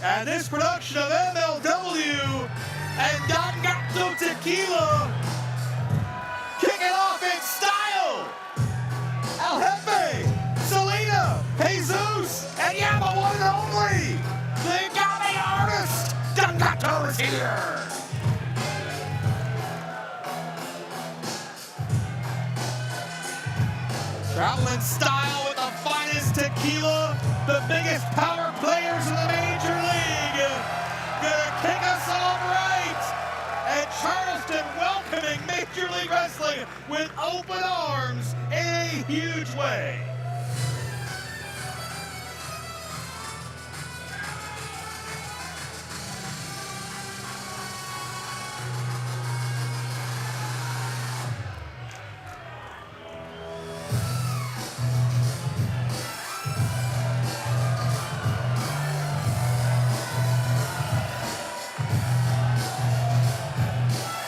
And this production of MLW and Don Gato Tequila kicking off in style. El Jefe, Selena, Jesus, and yeah, the one and only, the Gauntlet artist, Don Gato is here. Traveling style with the finest tequila, the biggest power players in the major league. Gonna kick us off right. And Charleston welcoming Major League Wrestling with open arms in a huge way.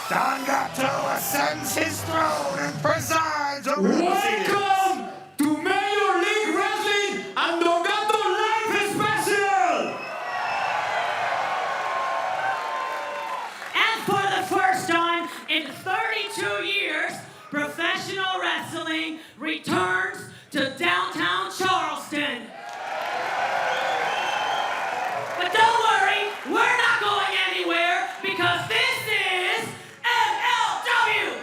Don Gato ascends his throne and presides over the proceedings. Welcome to Major League Wrestling and Don Gato Live Special! And for the first time in 32 years, professional wrestling returns to downtown Charleston. But don't worry, we're not going anywhere because this is MLW!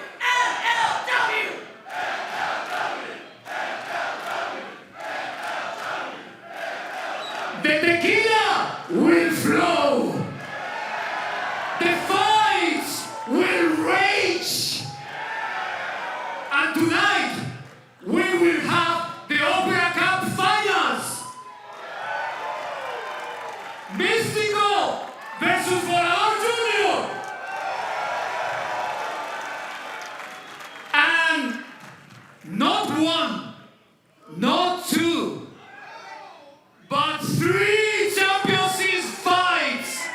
The tequila will flow. The fights will rage. And tonight, we will have the Opera Cup Finals. Mistico versus Volador Jr. And not one, not two, but 3 championship fights.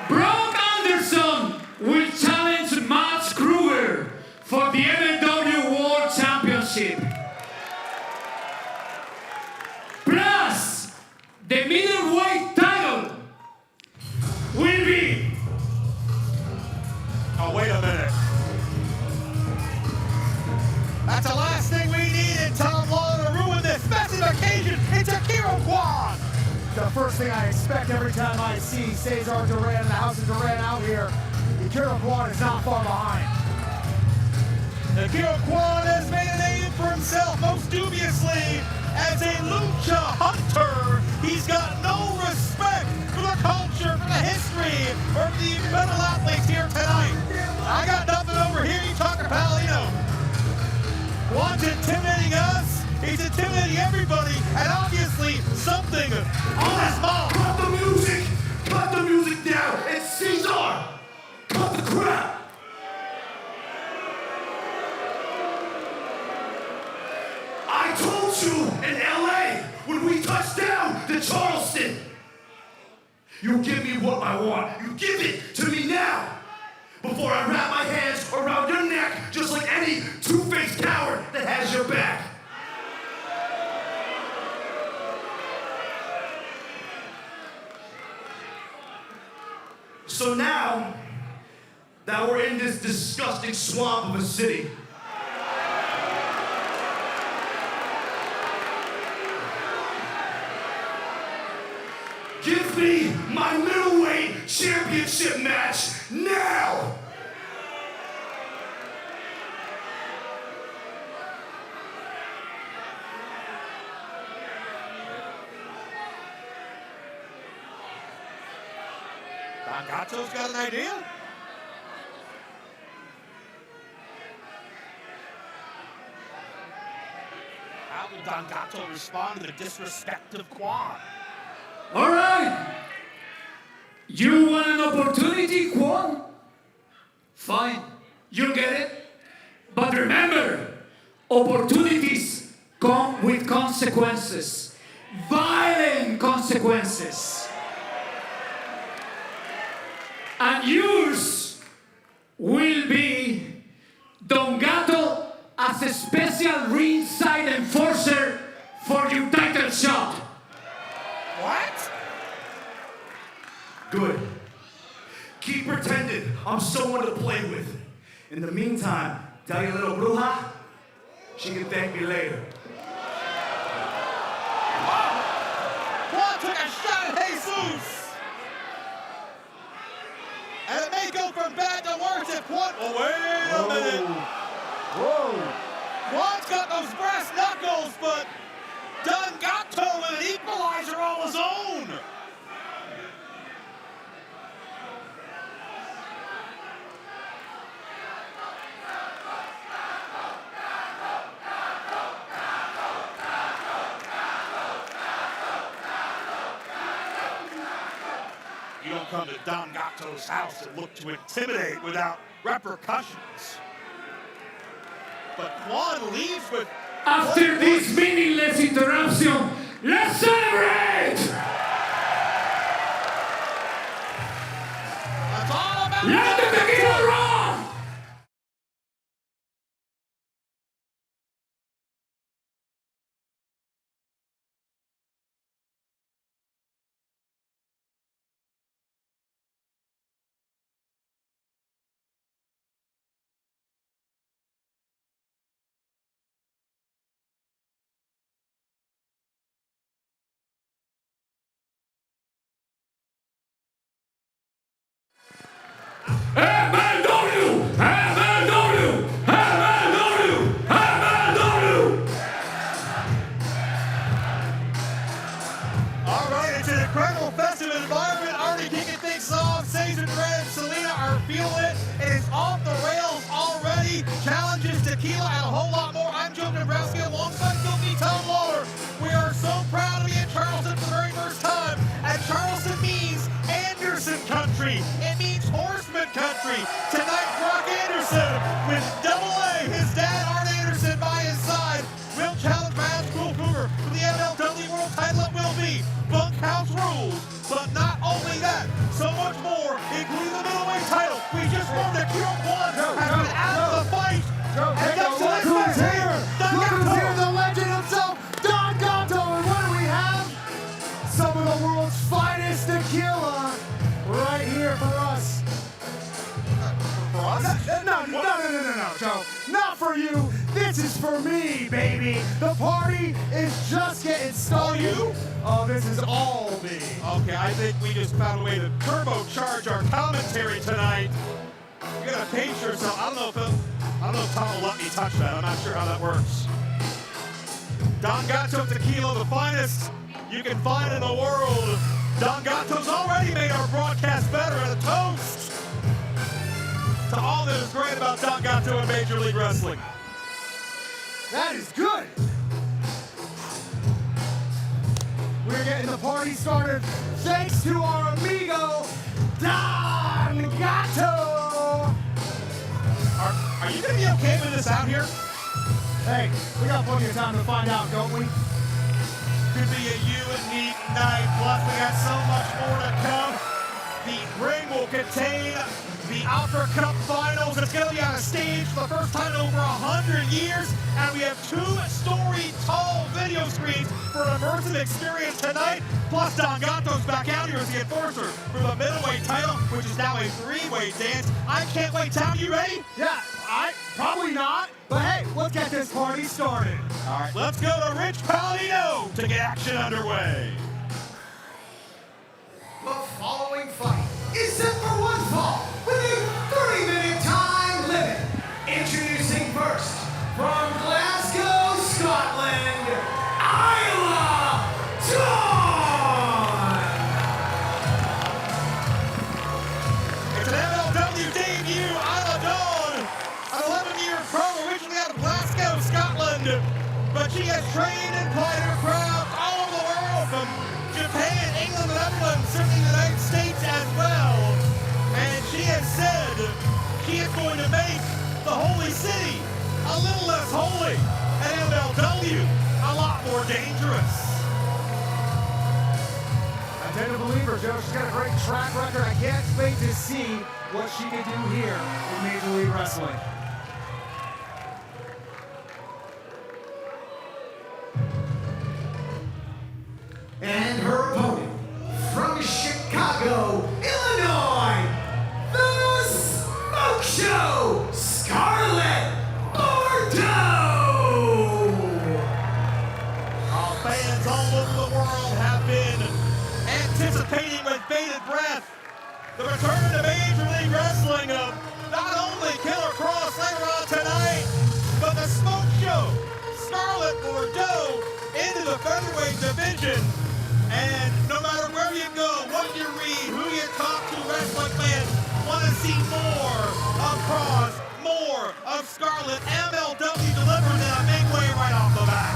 Brock Anderson will challenge Matt Krugger for the MLW World Championship. Plus, the middleweight title will be... Oh, wait a minute. That's the last thing we need in Tom Law to ruin this massive occasion. It's Akira Kwan. The first thing I expect every time I see Cesar Duran and the House of Duran out here, Akira Kwan is not far behind. Akira Kwan has made a name for himself, most dubiously, as a Lucha hunter. He's got no respect for the culture, for the history, or for the metal athletes here tonight. I got nothing over here. You talking Palino. Kwan's intimidating us. He's intimidating everybody, and obviously something on his mouth. Cut the music! Cut the music down! It's Cesar! Cut the crap! I told you in LA when we touched down to Charleston. You give me what I want. You give it to me now. Before I wrap my hands around your neck just like any two-faced coward that has your back. So now that we're in this disgusting swamp of a city, give me my middleweight championship match now! Don Gato's got an idea. How will Don Gato respond to the disrespect of Kwan? All right. You want an opportunity, Kwan? Fine. You'll get it. But remember, opportunities come with consequences. Violent consequences. And yours will be Don Gato as a special ringside enforcer for your title shot. someone to play with. In the meantime, tell your little bruja, she can thank me later. Juan took a shot at Jesus. And it may go from bad to worse if Juan... Oh, wait a minute. Whoa. Juan's got those brass knuckles, but Don Gato with an equalizer all his own. You don't come to Don Gato's house and look to intimidate without repercussions. But Juan leaves with... After this meaningless interruption, let's celebrate! That's all about... Let the tequila run! MLW! MLW! MLW! MLW! All right, it's an incredible festive environment. Already kicking things off. Cesar Red and Selena are feeling it. It is off the rails already. Challenges, tequila, and a whole lot more. I'm Joe Dombrowski alongside Filthy Tom Lawler. We are so proud to be in Charleston for the very first time. And Charleston means Anderson country. It means horseman country. Tonight, Brock Anderson with Double A, his dad Art Anderson by his side, will challenge Matt Riddle for the MLW World title. It will be Bunkhouse rules, but not only that, so much more, including the middleweight title. We just learned that Krule has been out of the fight. And that's Look who's here! Don Look who's Gato. here, the legend himself, Don Gato! And what do we have? Some of the world's finest tequila right here for us. For us? No, Joe. Not for you. This is for me, baby. The party is just getting started. All you? Oh, this is all me. Okay, I think we just found a way to turbocharge our commentary tonight. You gotta pace yourself. I don't know if Tom will let me touch that. I'm not sure how that works. Don Gato Tequila, the finest you can find in the world. Don Gato's already made our broadcast better, and a toast to all that is great about Don Gato in Major League Wrestling. That is good. We're getting the party started thanks to our amigo, Don Gato. Are you gonna be okay with this out here? Hey, we got plenty of time to find out, don't we? Could be a unique night. Plus, we got so much more to come. The ring will contain the Opera Cup Finals. It's going to be on a stage for the first time in over 100 years. And we have 2-story tall video screens for an immersive experience tonight. Plus, Don Gato's back out here as the enforcer for the middleweight title, which is now a 3-way dance. I can't wait. Tom, you ready? Yeah, probably not. But hey, let's get this party started. All right, let's go to Rich Palladino to get action underway. The following fight is set for one fall with a 30-minute time limit. Introducing first, from Glasgow, Scotland, Isla Dawn! It's an MLW debut, Isla Dawn, an 11-year pro originally out of Glasgow, Scotland, but she has trained and played her crowds all over the world, from Japan, England, and Netherlands, certainly the United States as well. And she has said she is going to make the holy city a little less holy, and MLW a lot more dangerous. I tend to believe her, Joe. She's got a great track record. I can't wait to see what she can do here in Major League Wrestling. And her opponent, from Chicago, Illinois, the Spider! wrestling of not only Killer Kross later on tonight, but the smoke show. Scarlett Bordeaux into the featherweight division. And no matter where you go, what you read, who you talk to, wrestling fans want to see more of Kross, more of Scarlett. MLW delivering in a big way right off the bat.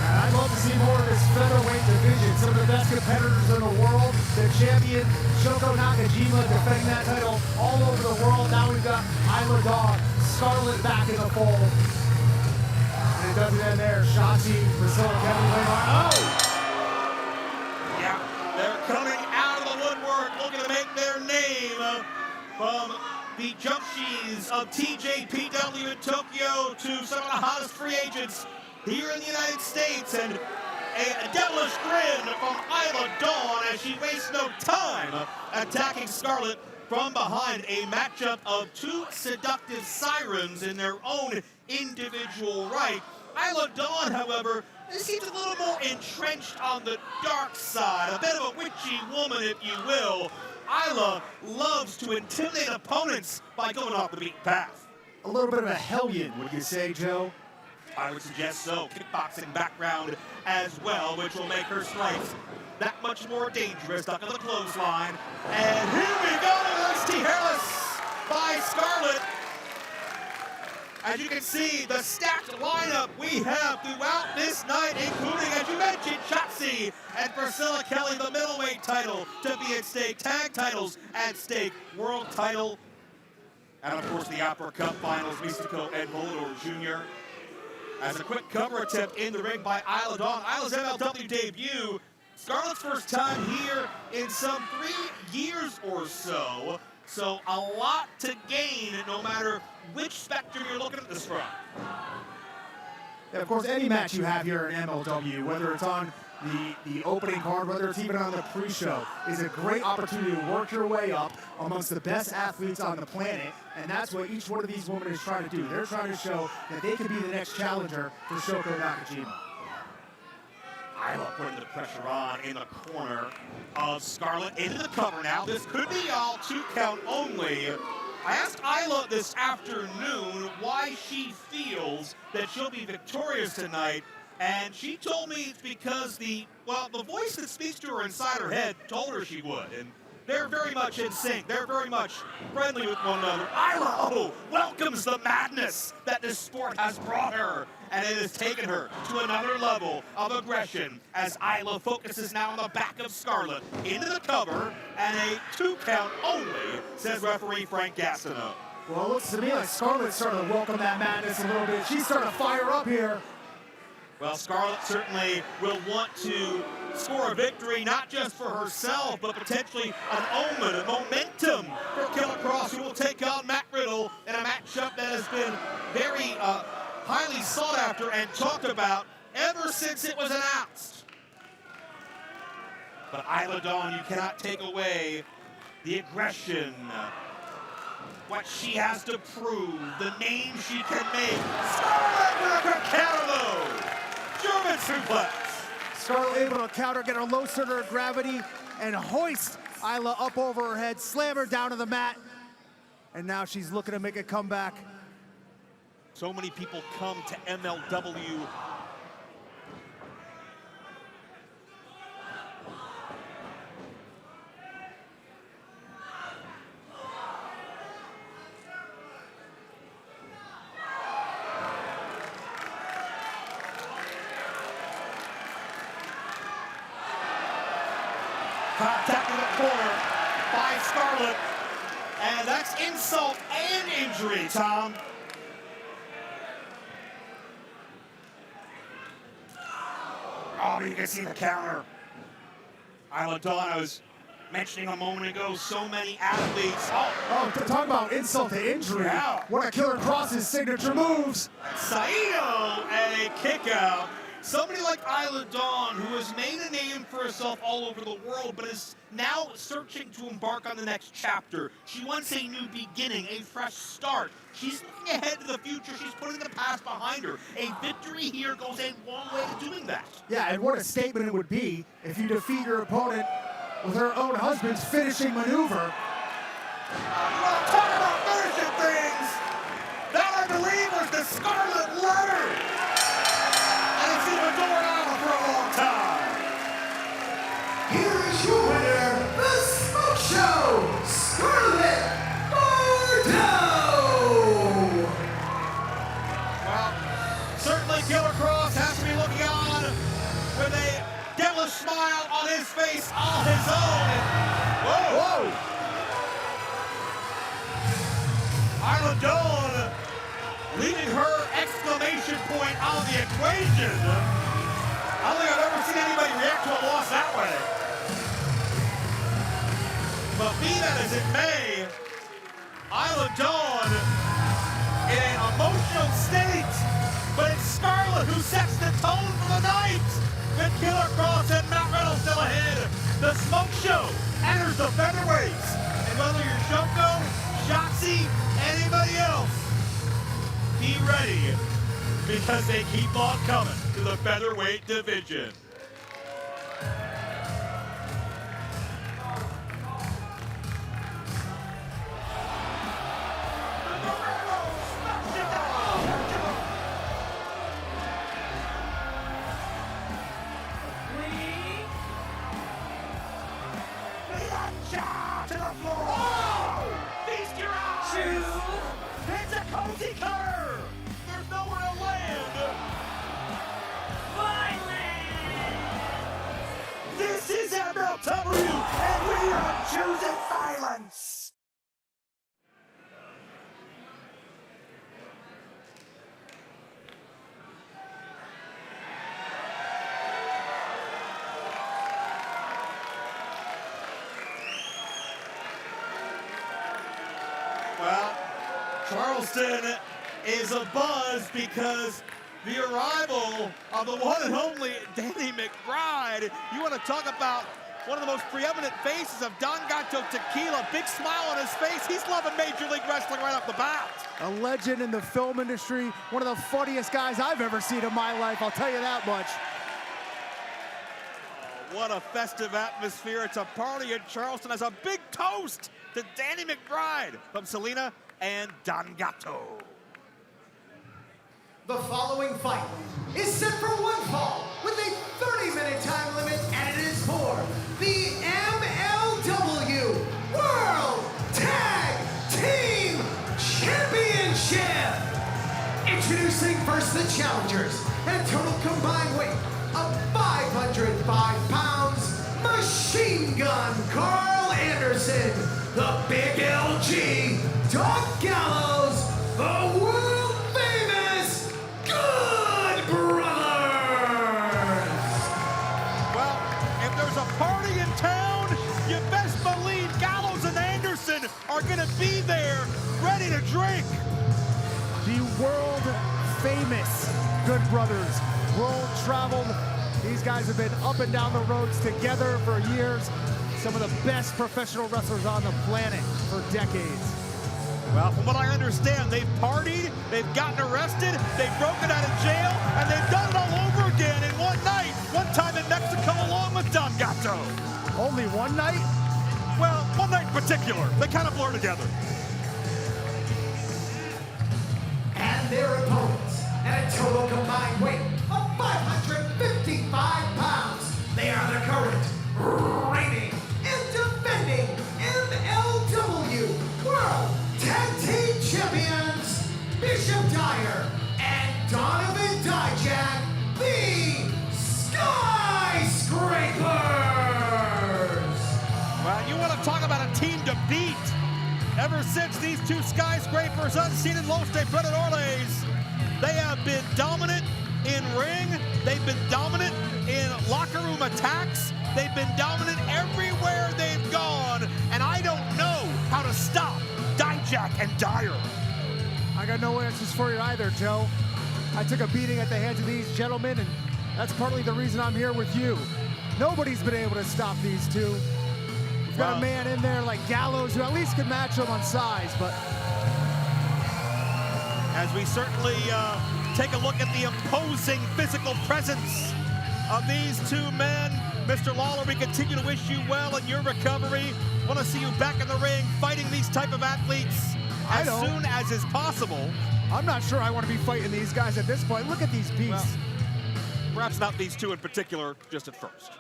And I'd love to see more of this featherweight division. Some of the best competitors in the world. The champion, Shoko Nakajima, defending that title all over the world. Now we've got Isla Dog, Scarlett back in the fold. And it doesn't end there. Shotzi, Priscilla, Kevin Laymar. Oh! Yeah, they're coming out of the woodwork looking to make their name from the jump shees of TJPW in Tokyo to some of the hottest free agents here in the United States, and a devilish grin from Isla Dawn as she wastes no time attacking Scarlett from behind. A matchup of two seductive sirens in their own individual right. Isla Dawn, however, seems a little more entrenched on the dark side, a bit of a witchy woman, if you will. Isla loves to intimidate opponents by going off the beaten path. A little bit of a hellion, would you say, Joe? I would suggest so. Kickboxing background as well, which will make her strikes that much more dangerous. Stuck on the clothesline. And here we go, NXT Hairless by Scarlett. As you can see, the stacked lineup we have throughout this night, including, as you mentioned, Shotzi and Priscilla Kelly, the middleweight title to be at stake, tag titles at stake, world title, and of course the Opera Cup finals, Mistico and Volador Jr. As a quick cover attempt in the ring by Isla Dawn. Isla's MLW debut, Scarlett's first time here in some 3 years or so. So a lot to gain no matter which spectrum you're looking at this from. Yeah, of course, any match you have here in MLW, whether it's on the opening card, whether it's even on the pre-show, is a great opportunity to work your way up amongst the best athletes on the planet, and that's what each one of these women is trying to do. They're trying to show that they could be the next challenger for Shoko Nakajima. Isla putting the pressure on in the corner of Scarlett into the cover now. This could be all 2 count only. I asked Isla this afternoon why she feels that she'll be victorious tonight, and she told me it's because the voice that speaks to her inside her head told her she would, and they're very much in sync. They're very much friendly with one another. Isla welcomes the madness that this sport has brought her, and it has taken her to another level of aggression as Isla focuses now on the back of Scarlett into the cover, and a 2 count only, says referee Frank Gastineau. Well, it looks to me like Scarlett's starting to welcome that madness a little bit. She's starting to fire up here. Well, Scarlett certainly will want to score a victory, not just for herself, but potentially an omen, a momentum for Killer Kross, who will take on Matt Riddle in a matchup that has been very highly sought after and talked about ever since it was announced. But Isla Dawn, you cannot take away the aggression, what she has to prove, the name she can make. Scarlett with a counter, German suplex. Scarlett able to counter, get her low center of gravity, and hoist Isla up over her head, slam her down to the mat, and now she's looking to make a comeback. So many people come to MLW contact in the corner by Scarlett, and that's insult and injury, Tom. Oh, you can see the counter. Isla Dawn, I was mentioning a moment ago, so many athletes. Oh, talk about insult to injury. Yeah. One of Killer Kross's signature moves. Saito and a kick out. Somebody like Isla Dawn, who has made a name for herself all over the world, but is now searching to embark on the next chapter. She wants a new beginning, a fresh start. She's looking ahead to the future. She's putting the past behind her. A victory here goes a long way to doing that. Yeah, and what a statement it would be if you defeat your opponent with her own husband's finishing maneuver. You want to talk about the Scarlet Letter. And it's been adored Isla for a long time. Here is your winner, the Smoke Show, Scarlett Bordeaux! Well, certainly Killer Kross has to be looking on with a devilish smile on his face all his own. Whoa! Isla Dawn leaving her exclamation point on the equation. I don't think I've ever seen anybody react to a loss that way. But be that as it may, Isla Dawn in an emotional state, but it's Scarlett who sets the tone for the night. With Killer Kross and Matt Riddle still ahead, the Smoke Show enters the featherweights. And whether you're Shoko, Shotzi, anybody else, be ready, because they keep on coming to the featherweight division. To the floor! Oh! Feast your eyes! It's a cozy cutter! There's nowhere to land! Violence! This is MLW, and we are choosing violence! Well, Charleston is abuzz because the arrival of the one and only Danny McBride. You want to talk about one of the most preeminent faces of Don Gato Tequila. Big smile on his face. He's loving Major League Wrestling right off the bat. A legend in the film industry, one of the funniest guys I've ever seen in my life, I'll tell you that much. What a festive atmosphere. It's a party in Charleston as a big toast to Danny McBride from Selena and Don Gato. The following fight is set for one fall with a 30-minute time limit, and it is for the MLW World Tag Team Championship. Introducing first the challengers at a total combined weight of 505 pounds, Machine Gun Carl Anderson, the Big LG, Doc Gallows, the world famous Good Brothers. Well, if there's a party in town, you best believe Gallows and Anderson are gonna be there, ready to drink. The world famous Good Brothers, world traveled. These guys have been up and down the roads together for years. Some of the best professional wrestlers on the planet for decades. Well, from what I understand, they've partied, they've gotten arrested, they've broken out of jail, and they've done it all over again in one night. One time in Mexico along with Don Gato. Only one night? Well, one night in particular. They kind of blur together. And their opponents at a total combined weight of 555 pounds. They are the current, reigning, and defending MLW World Tag Team Champions, Bishop Dyer and Donovan Dijak, the Skyscrapers. Well, you want to talk about a team to beat. Ever since these two Skyscrapers unseated Los Depredadores, they have been dominant in ring. They've been dominant in locker room attacks. They've been dominant everywhere they've gone. And I don't know how to stop Dijak and Dyer. I got no answers for you either, Joe. I took a beating at the hands of these gentlemen, and that's partly the reason I'm here with you. Nobody's been able to stop these two. We've got a man in there like Gallows who at least can match them on size, but... As we certainly take a look at the imposing physical presence of these two men, Mr. Lawler, we continue to wish you well in your recovery. Want to see you back in the ring fighting these type of athletes as soon as is possible. I'm not sure I want to be fighting these guys at this point. Look at these beasts. Well, perhaps not these two in particular, just at first.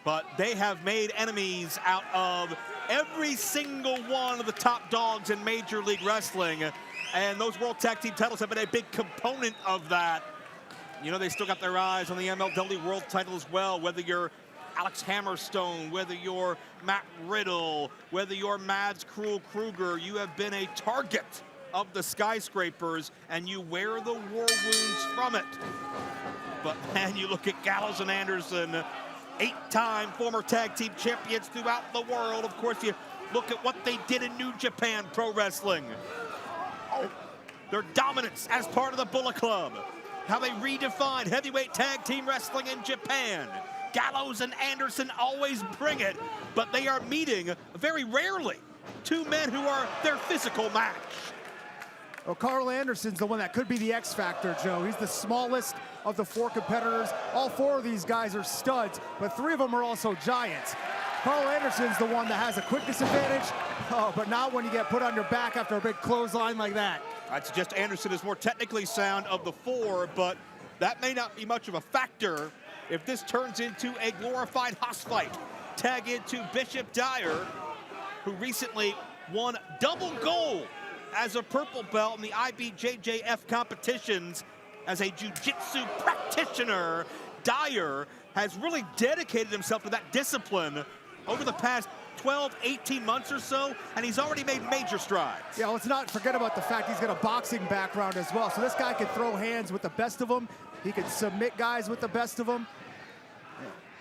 But they have made enemies out of every single one of the top dogs in Major League Wrestling. And those World Tag Team titles have been a big component of that. You know, they still got their eyes on the MLW World title as well, whether you're Alex Hammerstone, whether you're Matt Riddle, whether you're Mads Krugger, you have been a target of the Skyscrapers, and you wear the war wounds from it. But man, you look at Gallows and Anderson, 8-time former tag team champions throughout the world. Of course, you look at what they did in New Japan Pro Wrestling. Their dominance as part of the Bullet Club. How they redefined heavyweight tag team wrestling in Japan. Gallows and Anderson always bring it, but they are meeting very rarely two men who are their physical match. Well, Carl Anderson's the one that could be the X factor, Joe. He's the smallest of the 4 competitors. All 4 of these guys are studs, but 3 of them are also giants. Carl Anderson's the one that has a quickness advantage, but not when you get put on your back after a big clothesline like that. I'd suggest Anderson is more technically sound of the 4, but that may not be much of a factor if this turns into a glorified house fight. Tag into Bishop Dyer, who recently won double gold as a purple belt in the IBJJF competitions as a jiu-jitsu practitioner. Dyer has really dedicated himself to that discipline over the past 12, 18 months or so, and he's already made major strides. Yeah, let's not forget about the fact he's got a boxing background as well. So this guy can throw hands with the best of them. He can submit guys with the best of them.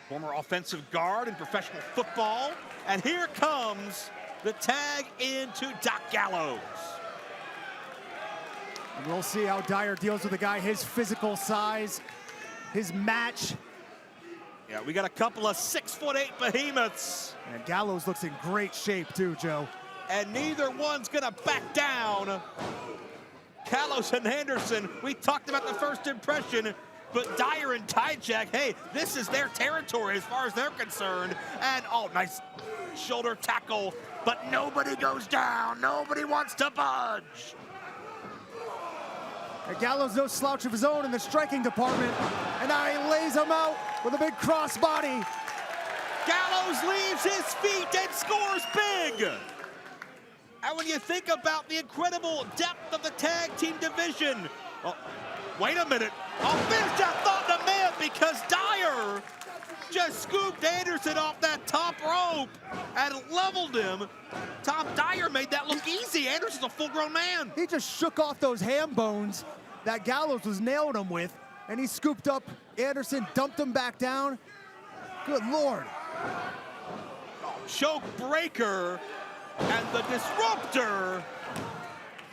Former offensive guard in professional football. And here comes the tag into Doc Gallows. And we'll see how Dyer deals with a guy his physical size, his match. Yeah, we got a couple of 6'8" behemoths. And Gallows looks in great shape too, Joe. And neither one's gonna back down. Gallows and Anderson, we talked about the first impression, but Dyer and Dijak, hey, this is their territory as far as they're concerned. And, oh, nice shoulder tackle, but nobody goes down. Nobody wants to budge. And Gallows no slouch of his own in the striking department. And now he lays him out with a big crossbody. Gallows leaves his feet and scores big. And when you think about the incredible depth of the tag team division, oh, wait a minute. I'll finish that thought in a minute because Dyer just scooped Anderson off that top rope and leveled him. Tom Dyer made that look easy. Anderson's a full-grown man. He just shook off those ham bones that Gallows was nailing him with, and he scooped up Anderson, dumped him back down. Good Lord. Choke breaker, and the disruptor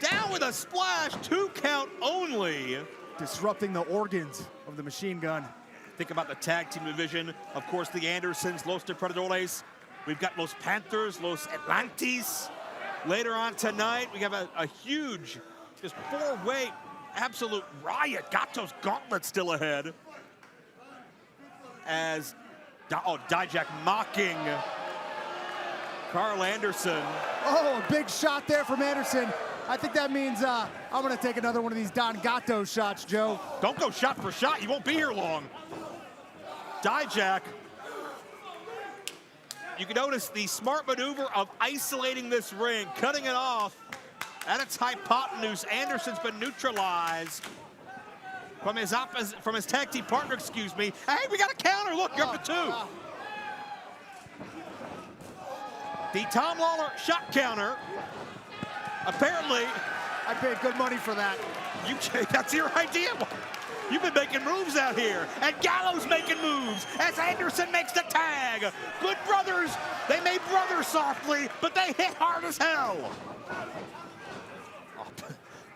down with a splash, 2 count only. Disrupting the organs of the machine gun. Think about the tag team division. Of course, the Andersons, Los Depredadores. We've got Los Panthers, Los Atlantis. Later on tonight, we have a huge, just 4-way absolute riot. Gato's Gauntlet still ahead. As, Dijak mocking Carl Anderson. Oh, a big shot there from Anderson. I think that means I'm going to take another one of these Don Gato shots, Joe. Don't go shot for shot. You won't be here long. Dijak. You can notice the smart maneuver of isolating this ring, cutting it off at its hypotenuse. Anderson's been neutralized from his tag team partner, excuse me. Hey, we got a counter. Look, you're up to 2. The Tom Lawler shot counter. Apparently, I paid good money for that. That's your idea. You've been making moves out here. And Gallows making moves as Anderson makes the tag. Good brothers. They may brother softly, but they hit hard as hell.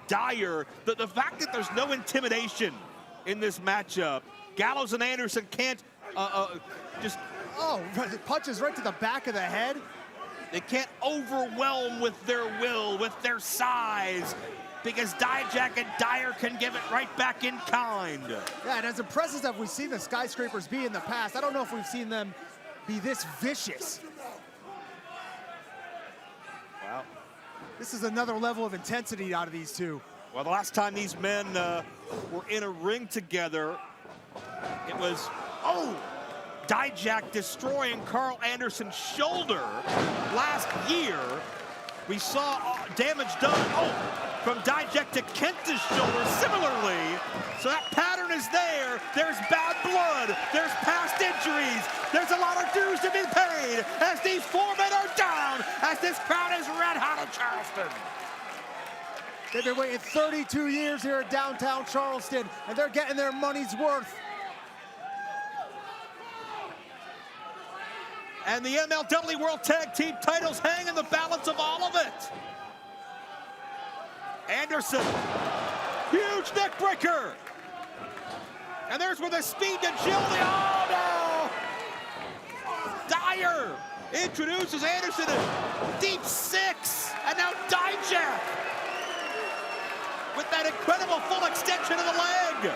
Dyer, the fact that there's no intimidation in this matchup. Gallows and Anderson can't just... Oh, punches right to the back of the head. They can't overwhelm with their will, with their size, because Dijak and Dyer can give it right back in kind. Yeah, and as impressive as we've seen the Skyscrapers be in the past, I don't know if we've seen them be this vicious. Well, This is another level of intensity out of these two. Well, the last time these men were in a ring together, it was, Dijak destroying Carl Anderson's shoulder last year. We saw damage done, from Dijak to Kenta's shoulder similarly. So that pattern is there. There's bad blood. There's past injuries. There's a lot of dues to be paid as these four men are down, as this crowd is red hot in Charleston. They've been waiting 32 years here at downtown Charleston, and they're getting their money's worth. And the MLW World Tag Team titles hang in the balance of all of it. Anderson, huge neck breaker. And there's where the speed to agility, no! Dyer introduces Anderson to deep six, and now Dijak with that incredible full extension of the leg.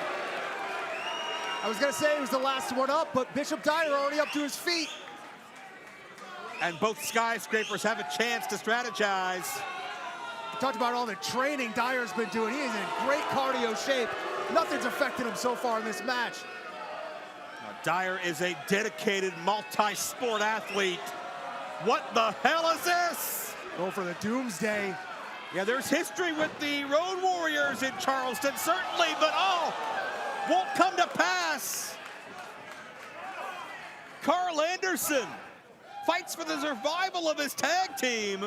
I was gonna say he was the last one up, but Bishop Dyer already up to his feet. And both Skyscrapers have a chance to strategize. We talked about all the training Dyer's been doing. He is in great cardio shape. Nothing's affected him so far in this match. Now, Dyer is a dedicated multi-sport athlete. What the hell is this? Go for the doomsday. Yeah, there's history with the Road Warriors in Charleston, certainly, but won't come to pass. Carl Anderson fights for the survival of his tag team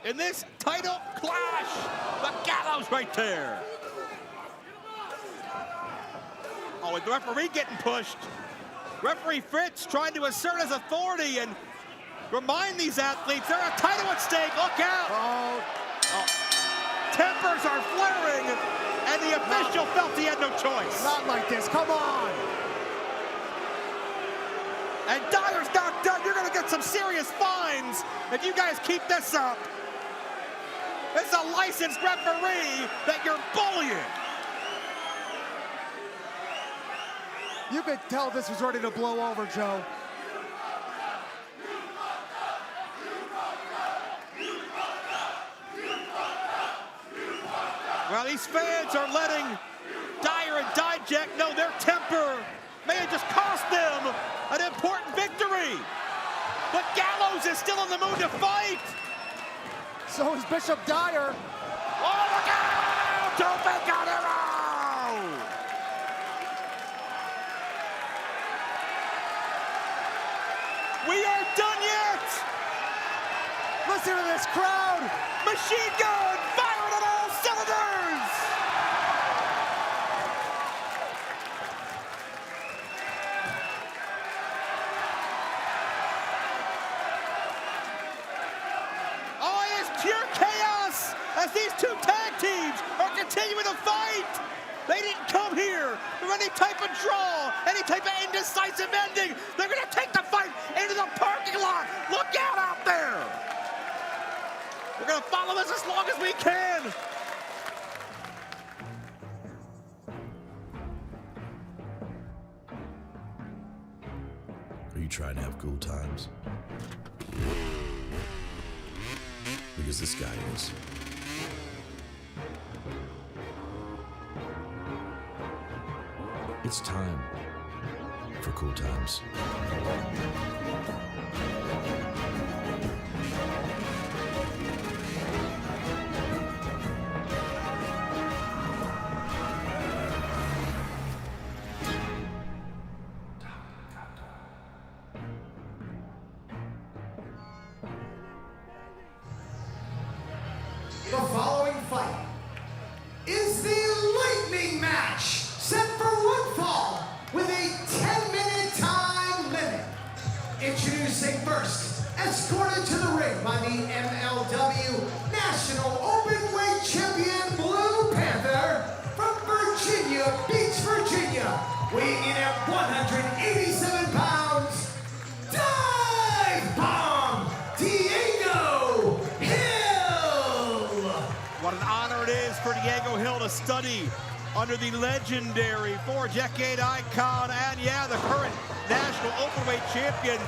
in this title clash. But Gallows right there. With the referee getting pushed. Referee Fritz trying to assert his authority and remind these athletes there's a title at stake. Look out. Tempers are flaring, and the official felt he had no choice. Not like this, come on. And Dyer's not done. You're gonna get some serious fines if you guys keep this up. It's a licensed referee that you're bullying. You could tell this was ready to blow over, Joe. Well, these fans are letting Dyer and Dijak know their temper may have just cost them an important victory. But Gallows is still in the mood to fight. So is Bishop Dyer. Oh, look out! Don't make out arrow! We aren't done yet! Listen to this crowd! Machine gun firing on all cylinders! Oh, it's pure chaos as these two tag teams are continuing to fight! They didn't come here for any type of draw, any type of indecisive ending. They're gonna take the fight into the parking lot. Look out there! We're gonna follow this as long as we can. Are you trying to have cool times? Because this guy is. It's time for cool times. The following fight is the lightning match set for one fall with a 10-minute time limit. Introducing first, escorted to the ring by the MLW National Openweight Champion Blue Panther from Virginia Beach, Virginia, weighing in at 187 pounds, Dive Bomb Diego Hill! What an honor it is for Diego Hill to study under the legendary four-decade icon and, yeah, the current national openweight champion,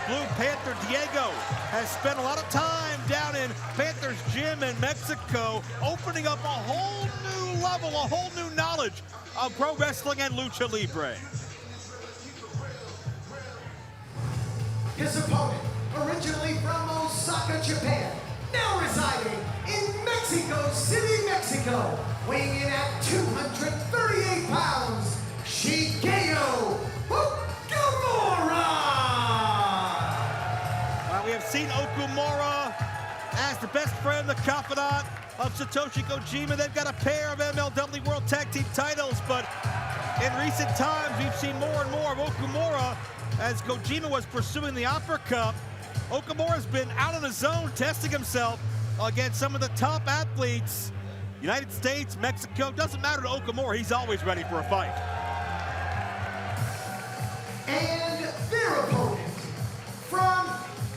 Blue Panther Diego, has spent a lot of time down in Panthers Gym in Mexico, opening up a whole new level, a whole new knowledge of pro wrestling and lucha libre. His opponent, originally from Osaka, Japan, now residing in Mexico City, Mexico, weighing in at 238 pounds, Shigeo Okumura! We have seen Okumura as the best friend, the confidant of Satoshi Kojima. They've got a pair of MLW World Tag Team titles, but in recent times, we've seen more and more of Okumura as Kojima was pursuing the Opera Cup. Okumura's been out on his own, testing himself against some of the top athletes. United States, Mexico, doesn't matter to Okumura, he's always ready for a fight. And their opponent, from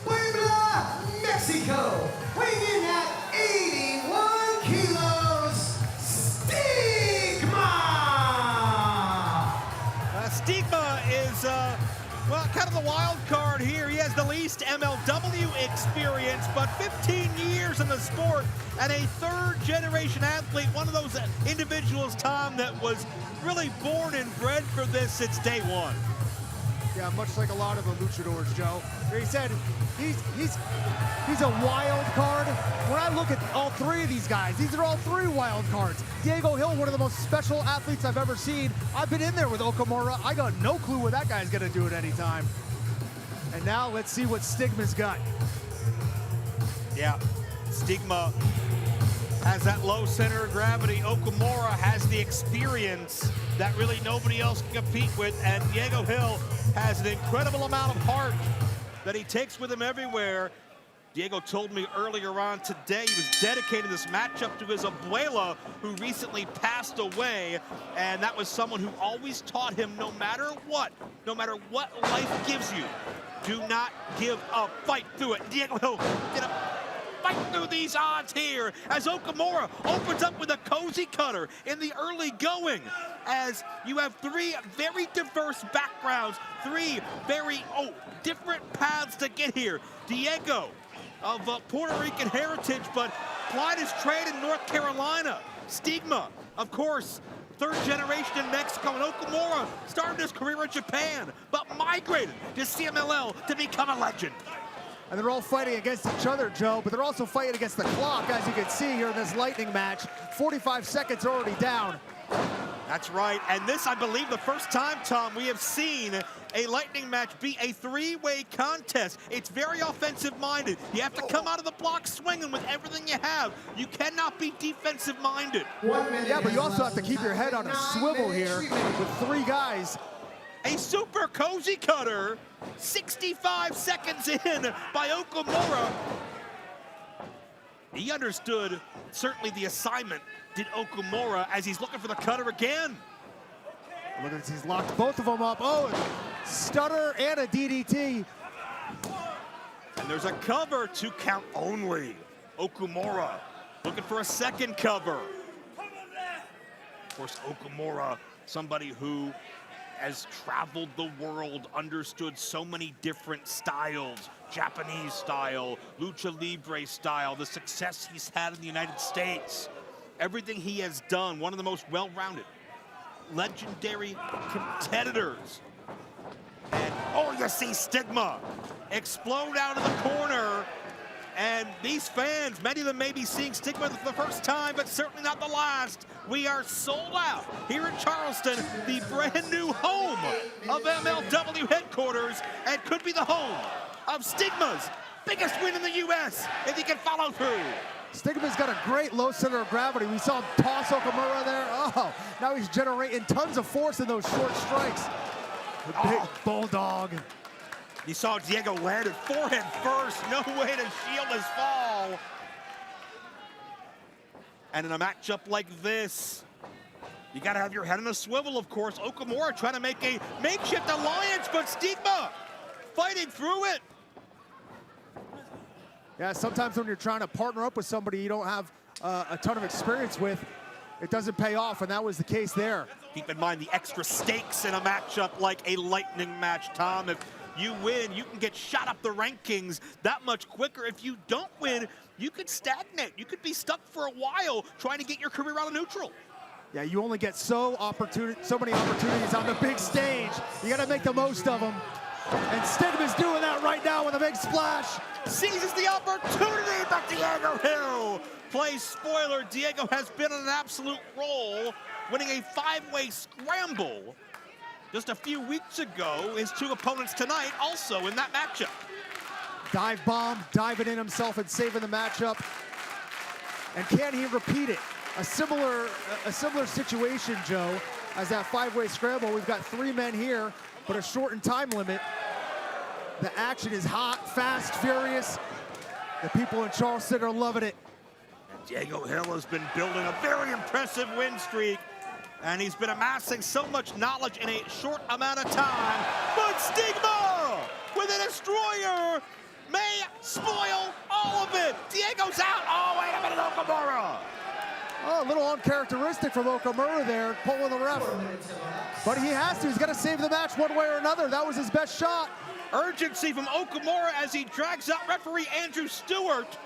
Puebla, Mexico, weighing in at 81 kilos, Stigma! Stigma is, well, kind of the wild card here. He has the least MLW experience, but 15 years in the sport and a third-generation athlete, one of those individuals, Tom, that was really born and bred for this since day one. Yeah, much like a lot of the luchadors, Joe. He said he's a wild card. When I look at all three of these guys, these are all three wild cards. Diego Hill, one of the most special athletes I've ever seen. I've been in there with Okumura. I got no clue what that guy's gonna do at any time. And now let's see what Stigma's got. Yeah, Stigma has that low center of gravity. Okumura has the experience that really nobody else can compete with, and Diego Hill has an incredible amount of heart that he takes with him everywhere. Diego told me earlier on today he was dedicating this matchup to his abuela, who recently passed away, and that was someone who always taught him no matter what life gives you, do not give up, fight through it. Diego Hill did a fight through these odds here as Okumura opens up with a cozy cutter in the early going, as you have three very diverse backgrounds, three very different paths to get here. Diego of Puerto Rican heritage, but plied his trade in North Carolina. Stigma, of course, third generation in Mexico, and Okumura started his career in Japan, but migrated to CMLL to become a legend. And they're all fighting against each other, Joe, but they're also fighting against the clock, as you can see here in this lightning match. 45 seconds already down. That's right, and this, I believe, the first time, Tom, we have seen a lightning match be a three-way contest. It's very offensive-minded. You have to come out of the block swinging with everything you have. You cannot be defensive-minded. Yeah, but you also have to keep your head on a swivel here with three guys. A super cozy cutter, 65 seconds in by Okumura. He understood certainly the assignment, did Okumura, as he's looking for the cutter again. Look at this, he's locked both of them up. Oh, stutter and a DDT. And there's a cover, 2 count only. Okumura looking for a second cover. Of course, Okumura, somebody who has traveled the world, understood so many different styles, Japanese style, Lucha Libre style, the success he's had in the United States. Everything he has done, one of the most well-rounded, legendary competitors. And, oh, you see Stigma explode out of the corner. And these fans, many of them may be seeing Stigma for the first time, but certainly not the last. We are sold out here in Charleston, the brand new home of MLW headquarters, and could be the home of Stigma's biggest win in the U.S. if he can follow through. Stigma's got a great low center of gravity. We saw him toss Okumura there. Oh, now he's generating tons of force in those short strikes. The big bulldog. You saw Diego landed forehead first. No way to shield his fall. And in a matchup like this, you got to have your head on a swivel, of course. Okumura trying to make a makeshift alliance, but Stigma fighting through it. Yeah, sometimes when you're trying to partner up with somebody you don't have a ton of experience with, it doesn't pay off, and that was the case there. Keep in mind the extra stakes in a matchup like a lightning match, Tom. If You win, you can get shot up the rankings that much quicker. If you don't win, you could stagnate. You could be stuck for a while trying to get your career out of neutral. Yeah, you only get so many opportunities on the big stage. You got to make the most of them. And Stigma's doing that right now with a big splash. Seizes the opportunity, but Diego Hill plays spoiler. Diego has been on an absolute roll, winning a 5-way scramble just a few weeks ago. His 2 opponents tonight also in that matchup. Dive bomb, diving in himself and saving the matchup. And can he repeat it? A similar situation, Joe, as that 5-way scramble. We've got 3 men here, but a shortened time limit. The action is hot, fast, furious. The people in Charleston are loving it. And Diego Hill has been building a very impressive win streak, and he's been amassing so much knowledge in a short amount of time. But Stigma with a destroyer may spoil all of it. Diego's out. Oh, wait a minute, Okumura. Oh, a little uncharacteristic from Okumura there, pulling the ref. But he has to. He's got to save the match one way or another. That was his best shot. Urgency from Okumura as he drags out referee Andrew Stewart,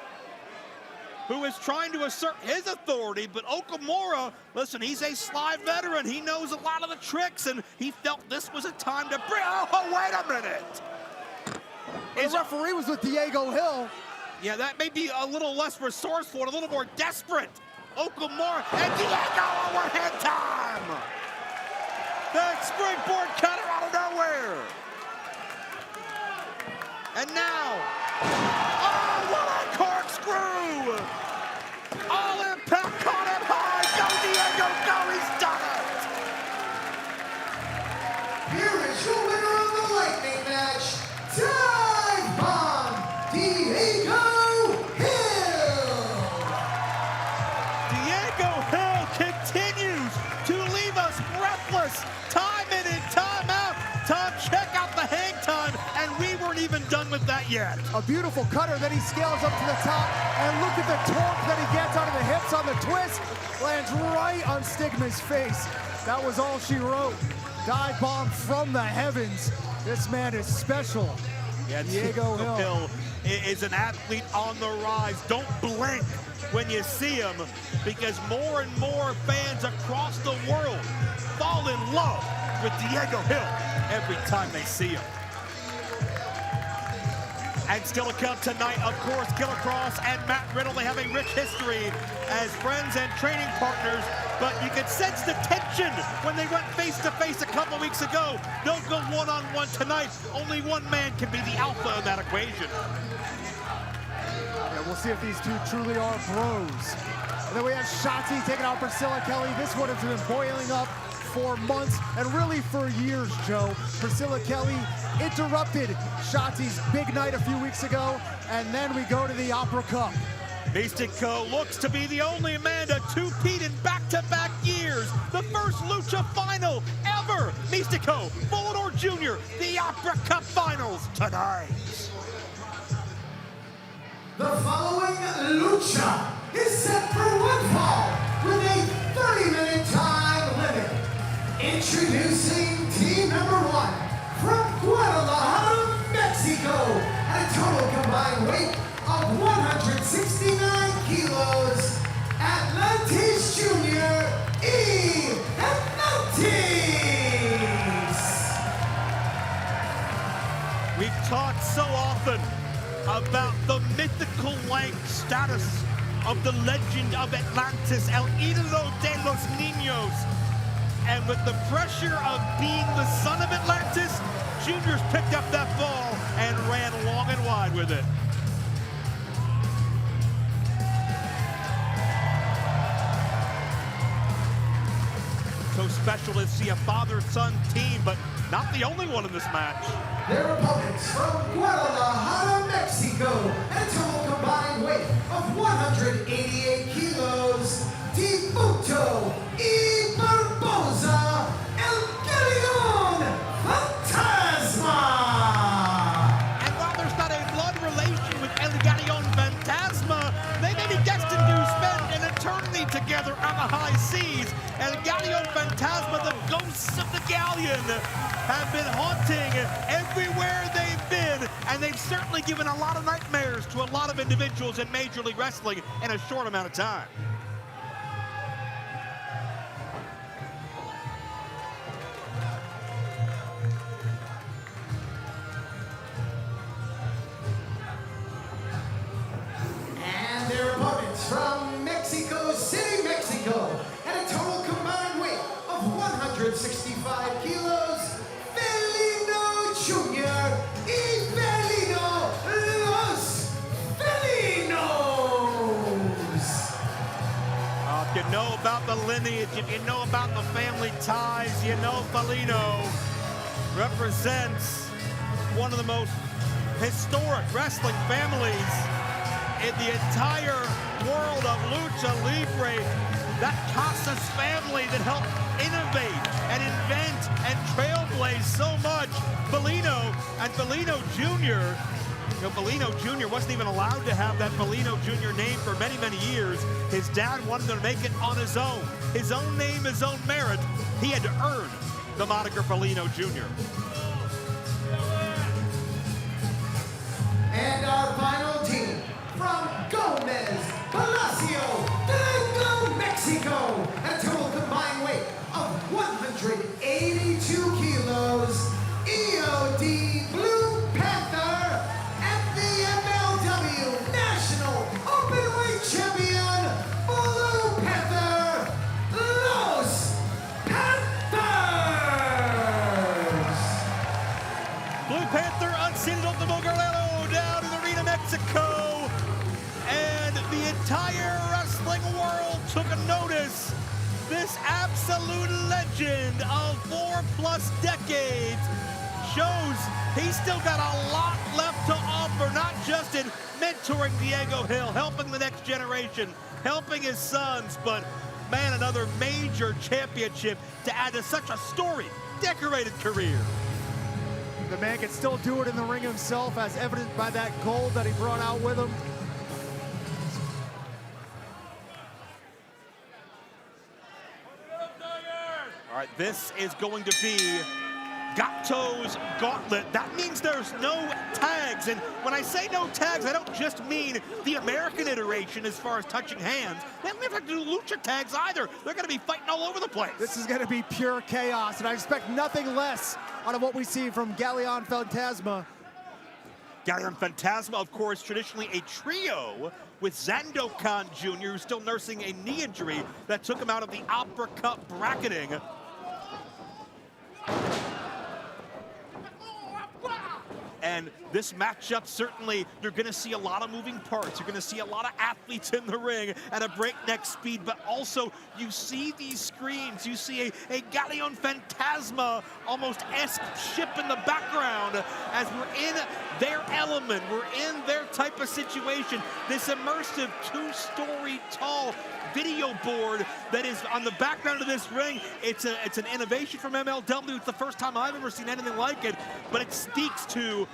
who is trying to assert his authority. But Okumura, listen, he's a sly veteran. He knows a lot of the tricks, and he felt this was a time to bring. Oh, wait a minute. The referee was with Diego Hill. Yeah, that may be a little less resourceful and a little more desperate. Okumura and Diego on one-hand time. The springboard cutter out of nowhere. And now, oh, what a corkscrew! All impact caught him high. Go, Diego, go, he's done it! Here is your winner of the Lightning match, Dive Bomb, Diego Hill! Diego Hill continues to leave us breathless, time in and time out. Tom, check out the hang time, and we weren't even done with that yet. A beautiful cutter, then he scales up to the top, and look at the torque that he gets out of the hips on the twist. Lands right on Stigma's face. That was all she wrote. Dive bomb from the heavens. This man is special. Yeah, Diego Hill is an athlete on the rise. Don't blink when you see him, because more and more fans across the world fall in love with Diego Hill every time they see him. And still to come tonight, of course, Kross and Matt Riddle. They have a rich history as friends and training partners, but you can sense the tension when they went face-to-face a couple weeks ago. They'll go one-on-one tonight. Only one man can be the alpha in that equation. Yeah, we'll see if these two truly are bros. And then we have Shotzi taking out Priscilla Kelly. This one has been boiling up for months and really for years, Joe. Priscilla Kelly interrupted Shotzi's big night a few weeks ago, and then we go to the Opera Cup. Mistico looks to be the only man to two-peat in back-to-back years. The first Lucha final ever. Mistico, Volador Jr., the Opera Cup Finals tonight. The following Lucha is set for one fall with a 30-minute time limit. Introducing team number 1 from Guadalajara, Mexico, at a total combined weight of 169 kilos, Atlantis Jr. Atlantis! We've talked so often about the mythical length status of the legend of Atlantis, El Ídolo de los Niños. And with the pressure of being the son of Atlantis, Junior's picked up that ball and ran long and wide with it. So special to see a father-son team, but not the only one in this match. Their opponents from Guadalajara, Mexico, at a total combined weight of 188 kilos, Dibuto y Barboza, El Galeón, Fantasma! And while there's not a blood relation with El Galeón Fantasma, they may be destined to spend an eternity together on the high seas And Galeón Fantasma, the ghosts of the Galleon, have been haunting everywhere they've been, and they've certainly given a lot of nightmares to a lot of individuals in Major League Wrestling in a short amount of time. And their opponents from Mexico City, Mexico, at a total combined weight of 165 kilos, Felino Jr. y Felino Los Felinos. If you know about the lineage, if you know about the family ties, you know Felino represents one of the most historic wrestling families in the entire world of Lucha Libre. That Casas family that helped innovate and invent and trailblaze so much. Felino and Felino Jr. You know, Felino Jr. wasn't even allowed to have that Felino Jr. name for many, many years. His dad wanted him to make it on his own name, his own merit. He had to earn the moniker Felino Jr. And our final team from Gomez, Palacio, Durango, Mexico, at a total combined weight of 182 kilos, EOD Blue Panther, and the MLW National Openweight Champion, Blue Panther, Los Panthers. Blue Panther unseated Ultimo Guerrero down in Arena, Mexico. And the entire wrestling world took a notice. This absolute legend of 4+ decades shows he's still got a lot left to offer, not just in mentoring Diego Hill, helping the next generation, helping his sons, but man, another major championship to add to such a storied, decorated career. The man can still do it in the ring himself, as evidenced by that gold that he brought out with him. All right, this is going to be Gato's Gauntlet. That means there's no tags. And when I say no tags, I don't just mean the American iteration as far as touching hands. They don't even have to do Lucha tags either. They're going to be fighting all over the place. This is going to be pure chaos, and I expect nothing less out of what we see from Galeón Fantasma. Galeón Fantasma, of course, traditionally a trio with Zandokan Jr., who's still nursing a knee injury that took him out of the Opera Cup bracketing. And this matchup, certainly, you're going to see a lot of moving parts. You're going to see a lot of athletes in the ring at a breakneck speed, but also you see these screens. You see a Galeón Fantasma almost-esque ship in the background as we're in their element. We're in their type of situation. This immersive 2-story tall video board that is on the background of this ring. It's an innovation from MLW. It's the first time I've ever seen anything like it, but it speaks to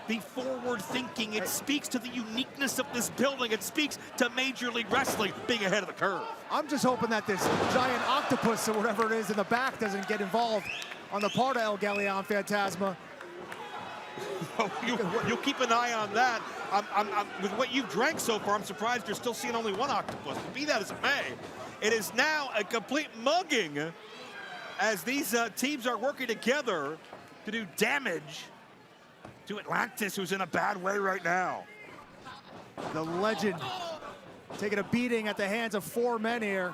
the forward thinking. It speaks to the uniqueness of this building. It speaks to Major League Wrestling being ahead of the curve. I'm just hoping that this giant octopus or whatever it is in the back doesn't get involved on the part of El Galeón Fantasma. You'll keep an eye on that. With what you've drank so far, I'm surprised you're still seeing only one octopus. But be that as it may, it is now a complete mugging as these teams are working together to do damage to Atlantis, who's in a bad way right now. The legend taking a beating at the hands of 4 men here.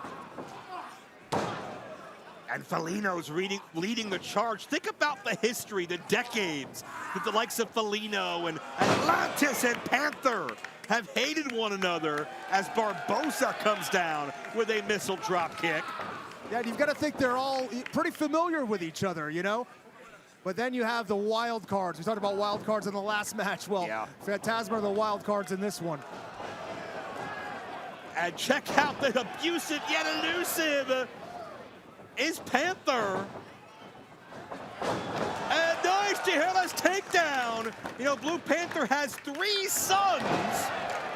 And Felino's leading the charge. Think about the history, the decades that the likes of Felino and Atlantis and Panther have hated one another as Barbosa comes down with a missile drop kick. Yeah, you've got to think they're all pretty familiar with each other, you know? But then you have the wild cards. We talked about wild cards in the last match. Well, yeah. Fantasma are the wild cards in this one. And check out the abusive yet elusive is Panther. And nice to hear this takedown. You know, Blue Panther has 3 sons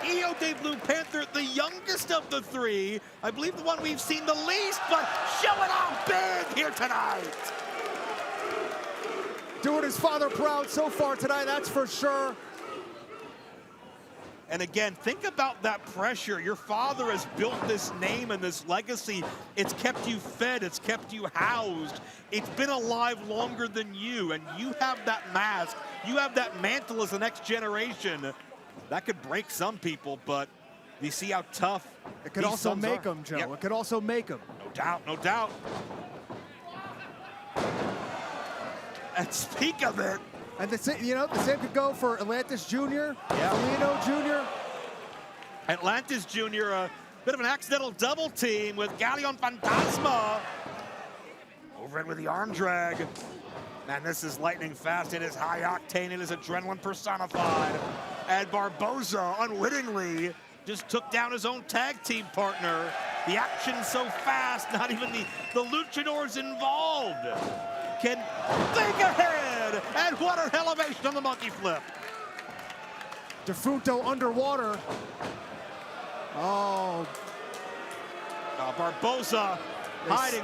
Io de Blue Panther, the youngest of the three. I believe the one we've seen the least, but showing off big here tonight. Doing his father proud so far tonight, that's for sure. And again, think about that pressure. Your father has built this name and this legacy. It's kept you fed, it's kept you housed. It's been alive longer than you, and you have that mask, you have that mantle as the next generation. That could break some people, but you see how tough it could also make them, Joe. Yep. It could also make them. No doubt, no doubt. And speak of it, and the same could go for Atlantis Jr., Felino Jr. Atlantis Jr., a bit of an accidental double team with Galeón Fantasma. Over in with the arm drag. Man, this is lightning fast. It is high octane. It is adrenaline personified. And Barboza unwittingly just took down his own tag team partner. The action's so fast, not even the luchadors involved can think ahead. And what an elevation on the monkey flip. Defunto underwater. Oh. Barboza hiding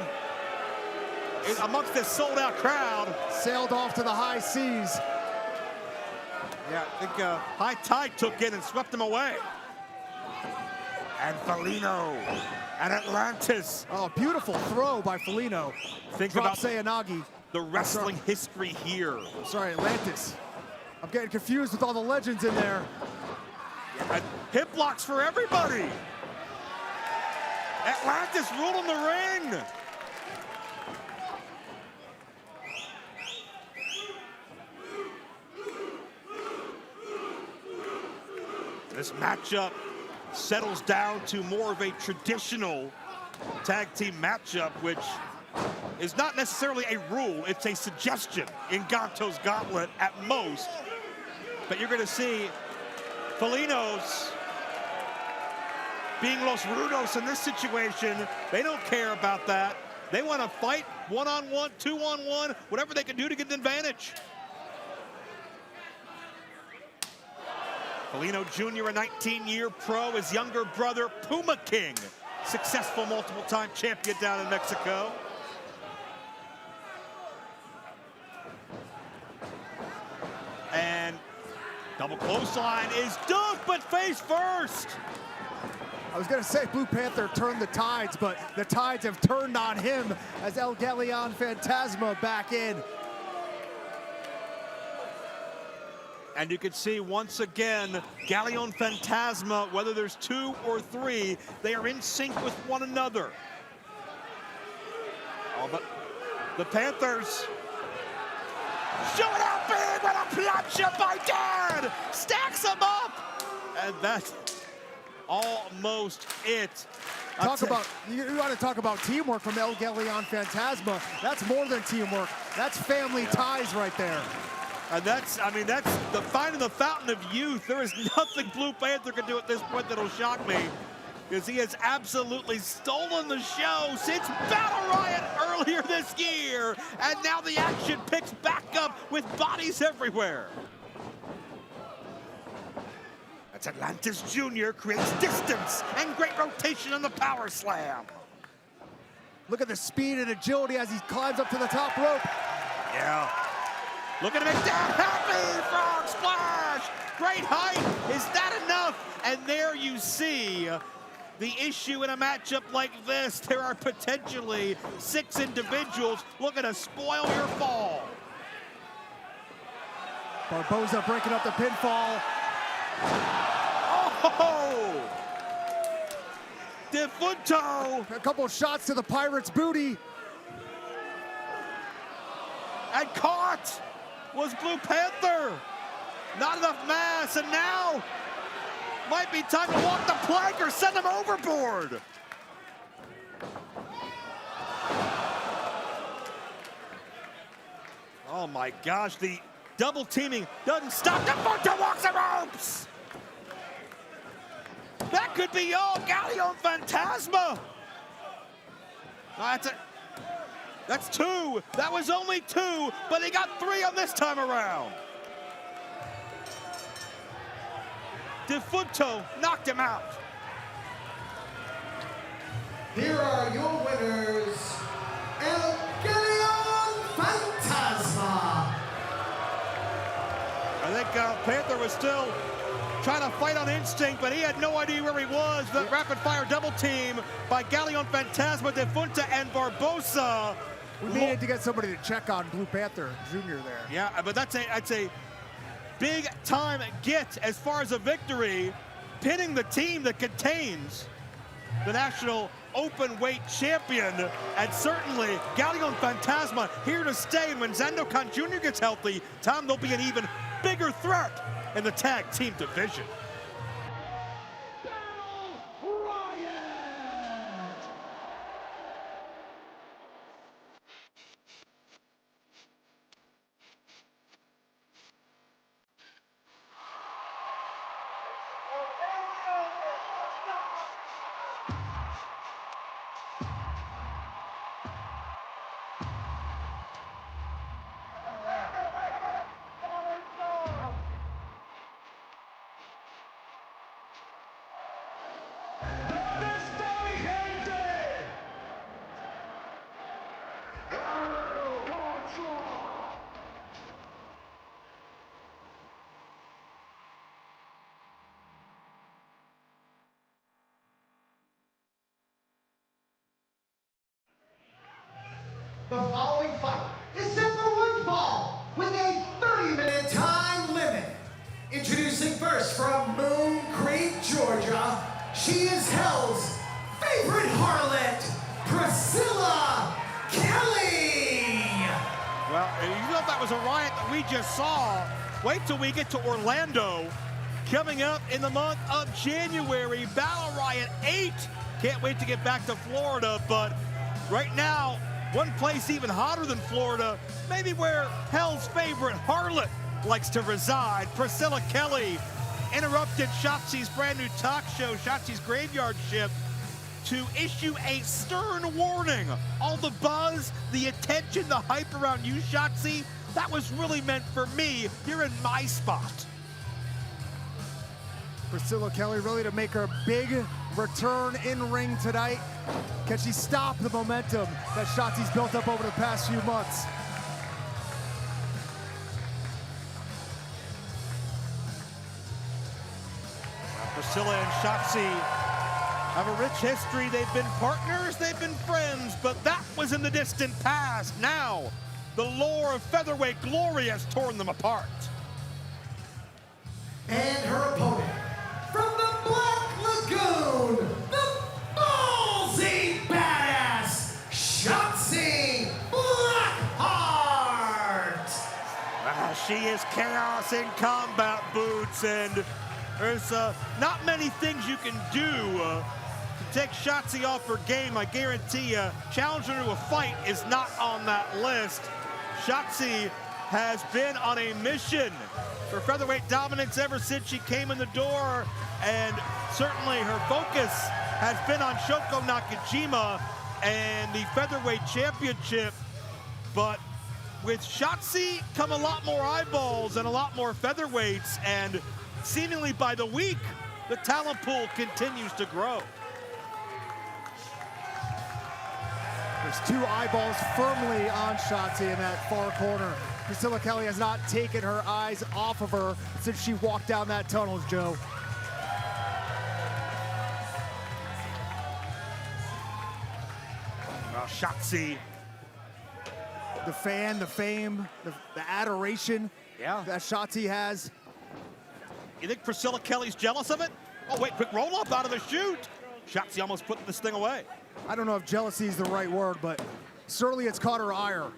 amongst this sold-out crowd. Sailed off to the high seas. Yeah, I think high tide took in and swept him away. And Felino and Atlantis. Oh, beautiful throw by Felino. Think Drop about Sayanagi. The wrestling history here. Sorry, Atlantis. I'm getting confused with all the legends in there. And hip blocks for everybody. Atlantis ruling the ring. This matchup settles down to more of a traditional tag team matchup, which is not necessarily a rule, it's a suggestion in Gato's Gauntlet at most. But you're gonna see Felinos being Los Rudos in this situation. They don't care about that. They wanna fight one-on-one, two-on-one, whatever they can do to get an advantage. Felino Jr., a 19-year pro, his younger brother, Puma King, successful multiple-time champion down in Mexico. And double clothesline is dug, but face first. I was gonna say Blue Panther turned the tides, but the tides have turned on him as El Galeón Fantasma back in. And you can see once again, Galeón Fantasma, whether there's two or three, they are in sync with one another. Oh, but the Panthers showing out big with a plancha by Dad! Stacks them up! And that's almost it. You want to talk about teamwork from El Galeón Fantasma. That's more than teamwork. That's family ties right there. And that's the finding the fountain of youth. There is nothing Blue Panther can do at this point that'll shock me, because he has absolutely stolen the show since Battle Riot earlier this year. And now the action picks back up with bodies everywhere. That's Atlantis Jr. creates distance and great rotation on the power slam. Look at the speed and agility as he climbs up to the top rope. Yeah. Look at him make that happy frog splash. Great height. Is that enough? And there you see the issue in a matchup like this. There are potentially 6 individuals looking to spoil your fall. Barboza breaking up the pinfall. Oh! Defunto! A couple of shots to the Pirate's booty. And caught was Blue Panther. Not enough mass, and now might be time to walk the plank or send him overboard. Oh my gosh, the double teaming doesn't stop. Defunto walks the ropes. That could be all Galeón Fantasma. That's 2. That was only 2, but he got 3 on this time around. Defunto knocked him out. Here are your winners, Galeón Fantasma. I think Panther was still trying to fight on instinct, but he had no idea where he was. The rapid-fire double team by Galeón Fantasma, Defunta, and Barbosa. We needed to get somebody to check on Blue Panther Jr. there. Yeah, but that's a big-time get as far as a victory, pinning the team that contains the national open weight champion, and certainly Galeón Fantasma here to stay. And when Sandokan Jr. gets healthy, Tom, they'll be an even bigger threat in the tag team division. The following fight is set for one fall with a 30-minute time limit. Introducing first from Moon Creek, Georgia, she is Hell's favorite harlot, Priscilla Kelly. Well, you know that was a riot that we just saw. Wait till we get to Orlando. Coming up in the month of January, Battle Riot 8. Can't wait to get back to Florida, but right now, one place even hotter than Florida, maybe where Hell's favorite harlot likes to reside. Priscilla Kelly interrupted Shotzi's brand new talk show, Shotzi's Graveyard Shift, to issue a stern warning. All the buzz, the attention, the hype around you, Shotzi, that was really meant for me. You're in my spot. Priscilla Kelly really to make her big return in ring tonight. Can she stop the momentum that Shotzi's built up over the past few months? Priscilla and Shotzi have a rich history. They've been partners, they've been friends, but that was in the distant past. Now, the lore of featherweight glory has torn them apart. And her opponent, from the Black Lagoon, the ballsy badass, Shotzi Blackheart. She is chaos in combat boots, and there's not many things you can do to take Shotzi off her game. I guarantee you, challenging her to a fight is not on that list. Shotzi has been on a mission for featherweight dominance ever since she came in the door, and certainly her focus has been on Shoko Nakajima and the featherweight championship. But with Shotzi come a lot more eyeballs and a lot more featherweights, and seemingly by the week, the talent pool continues to grow. There's two eyeballs firmly on Shotzi in that far corner. Priscilla Kelly has not taken her eyes off of her since she walked down that tunnel, Joe. Well, Shotzi. The fan, the fame, the adoration that Shotzi has. You think Priscilla Kelly's jealous of it? Oh, wait, quick roll up out of the chute. Shotzi almost put this thing away. I don't know if jealousy is the right word, but certainly it's caught her ire.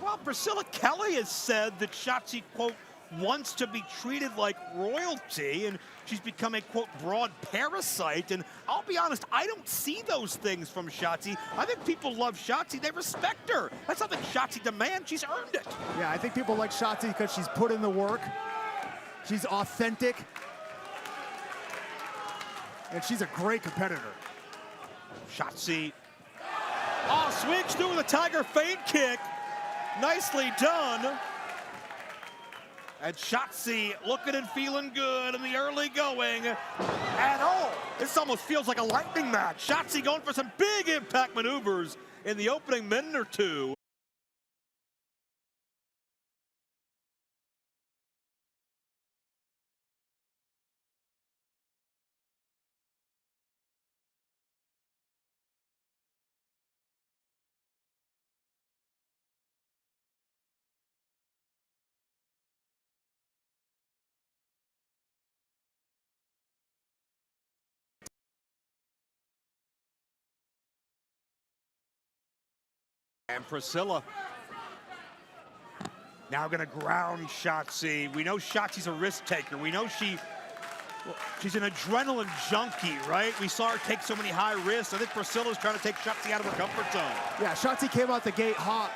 Well, Priscilla Kelly has said that Shotzi, quote, wants to be treated like royalty, and she's become a, quote, broad parasite. And I'll be honest, I don't see those things from Shotzi. I think people love Shotzi. They respect her. That's something Shotzi demands. She's earned it. Yeah, I think people like Shotzi because she's put in the work. She's authentic. And she's a great competitor. Shotzi. Oh, swings through with a tiger feint kick. Nicely done. And Shotzi looking and feeling good in the early going. And oh, this almost feels like a lightning match. Shotzi going for some big impact maneuvers in the opening minute or two. And Priscilla now gonna ground Shotzi. We know Shotzi's a risk taker. We know she's an adrenaline junkie, right? We saw her take so many high risks. I think Priscilla's trying to take Shotzi out of her comfort zone. Yeah, Shotzi came out the gate hot,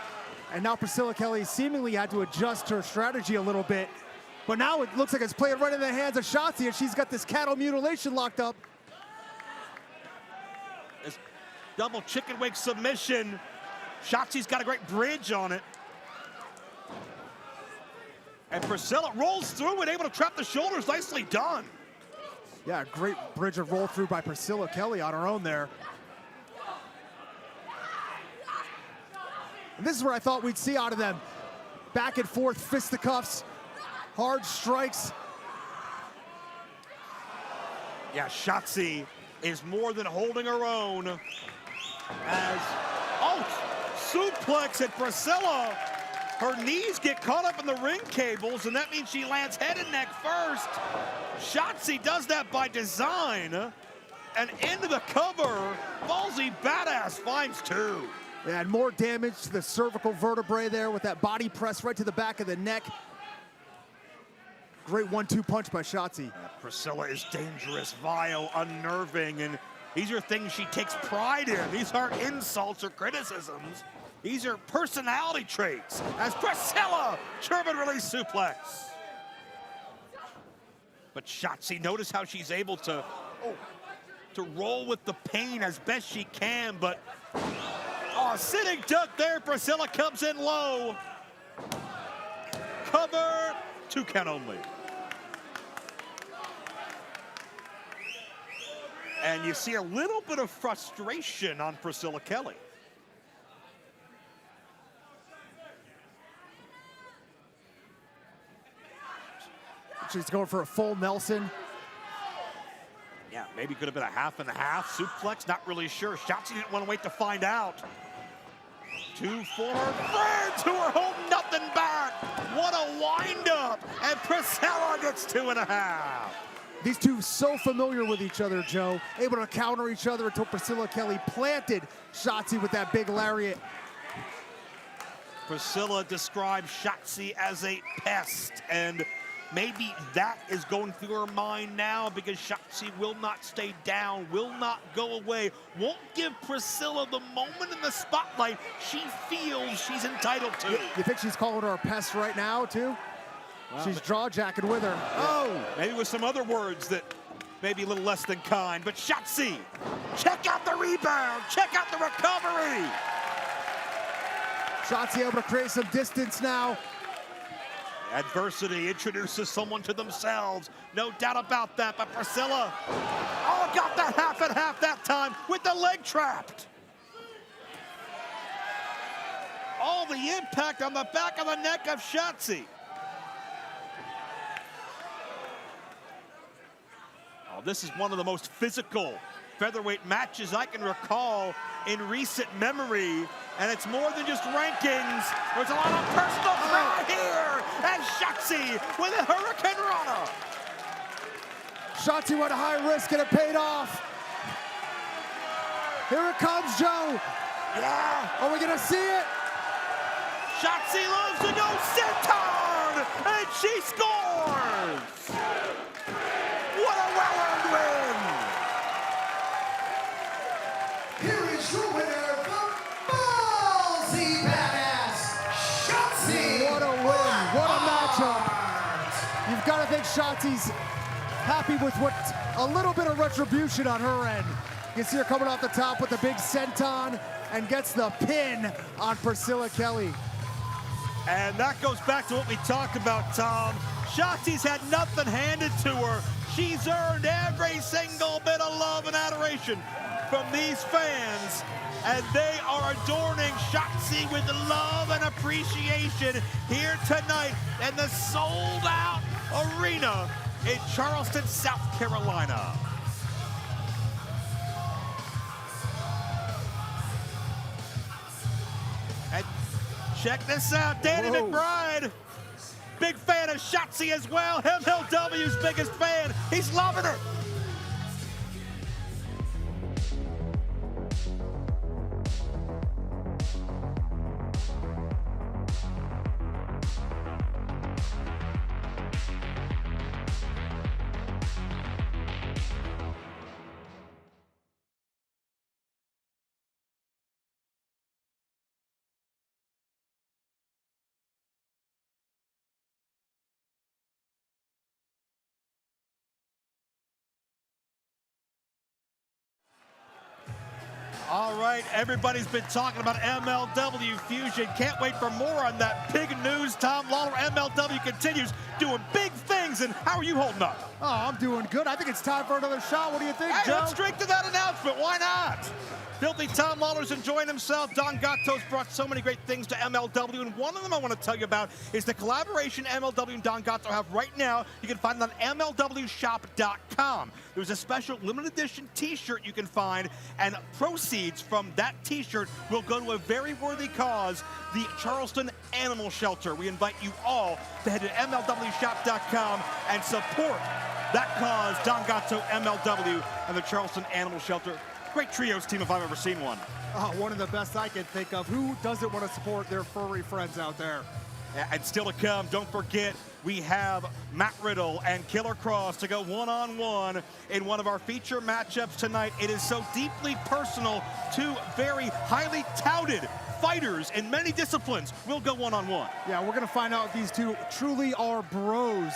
and now Priscilla Kelly seemingly had to adjust her strategy a little bit. But now it looks like it's playing right in the hands of Shotzi, and she's got this cattle mutilation locked up. This double chicken wing submission. Shotzi's got a great bridge on it. And Priscilla rolls through and able to trap the shoulders. Nicely done. Yeah, great bridge and roll through by Priscilla Kelly on her own there. And this is where I thought we'd see out of them. Back and forth fisticuffs, hard strikes. Yeah, Shotzi is more than holding her own. As, oh, suplex at Priscilla. Her knees get caught up in the ring cables, and that means she lands head and neck first. Shotzi does that by design. And into the cover, Ballsy Badass finds two. Yeah, and more damage to the cervical vertebrae there with that body press right to the back of the neck. Great 1-2 punch by Shotzi. Yeah, Priscilla is dangerous, vile, unnerving, and these are things she takes pride in. These aren't insults or criticisms. These are personality traits. As Priscilla, German release suplex. But Shotzi, notice how she's able to roll with the pain as best she can, but sitting duck there. Priscilla comes in low. Cover, 2 count only. And you see a little bit of frustration on Priscilla Kelly. She's going for a full Nelson. Yeah, maybe could have been a half and a half. Suplex, not really sure. Shotzi didn't want to wait to find out. 2 forward, friends who are holding nothing back. What a wind-up, and Priscilla gets 2.5. These two so familiar with each other, Joe. Able to counter each other until Priscilla Kelly planted Shotzi with that big lariat. Priscilla describes Shotzi as a pest, and maybe that is going through her mind now because Shotzi will not stay down, will not go away, won't give Priscilla the moment in the spotlight she feels she's entitled to. You think she's calling her a pest right now, too? Wow, she's jaw-jacking with her. Oh, maybe with some other words that may be a little less than kind, but Shotzi, check out the rebound, check out the recovery. Shotzi able to create some distance now. Adversity introduces someone to themselves, no doubt about that, but Priscilla, got that half and half that time with the leg trapped. All the impact on the back of the neck of Shotzi. This is one of the most physical featherweight matches I can recall in recent memory, and it's more than just rankings. There's a lot of personal power here, and Shotzi with a Hurricane Rana. Shotzi went a high risk and it paid off. Here it comes, Joe. Yeah. Are we gonna see it? Shotzi loves to go senton, and she scores. What a well-earned win! Here is your winner, the Ballsy Badass, Shotzi. What a win, what a matchup. You've got to think Shotzi's happy with what a little bit of retribution on her end. You can see her coming off the top with the big senton and gets the pin on Priscilla Kelly. And that goes back to what we talked about, Tom. Shotzi's had nothing handed to her. She's earned every single bit of love and adoration from these fans, and they are adorning Shotzi with love and appreciation here tonight in the sold-out arena in Charleston, South Carolina. And check this out, Danny McBride. Big fan of Shotzi as well. MLW's biggest fan. He's loving her. All right, everybody's been talking about MLW Fusion. Can't wait for more on that big news. Tom Lawler, MLW continues doing big things. And how are you holding up? Oh, I'm doing good. I think it's time for another shot. What do you think, Hey, Joe? let's drink to that announcement. Why not? Filthy Tom Lawler's enjoying himself. Don Gato's brought so many great things to MLW, and one of them I want to tell you about is the collaboration MLW and Don Gato have right now. You can find it on MLWshop.com. There's a special limited edition t-shirt you can find, and proceeds from that t-shirt will go to a very worthy cause, the Charleston Animal Shelter. We invite you all to head to MLWshop.com and support that cause, Don Gato, MLW, and the Charleston Animal Shelter. Great trios team if I've ever seen one. One of the best I can think of. Who doesn't want to support their furry friends out there? And still to come, don't forget, we have Matt Riddle and Killer Kross to go one-on-one in one of our feature matchups tonight. It is so deeply personal. Two very highly touted fighters in many disciplines will go one-on-one. Yeah, we're going to find out if these two truly are bros,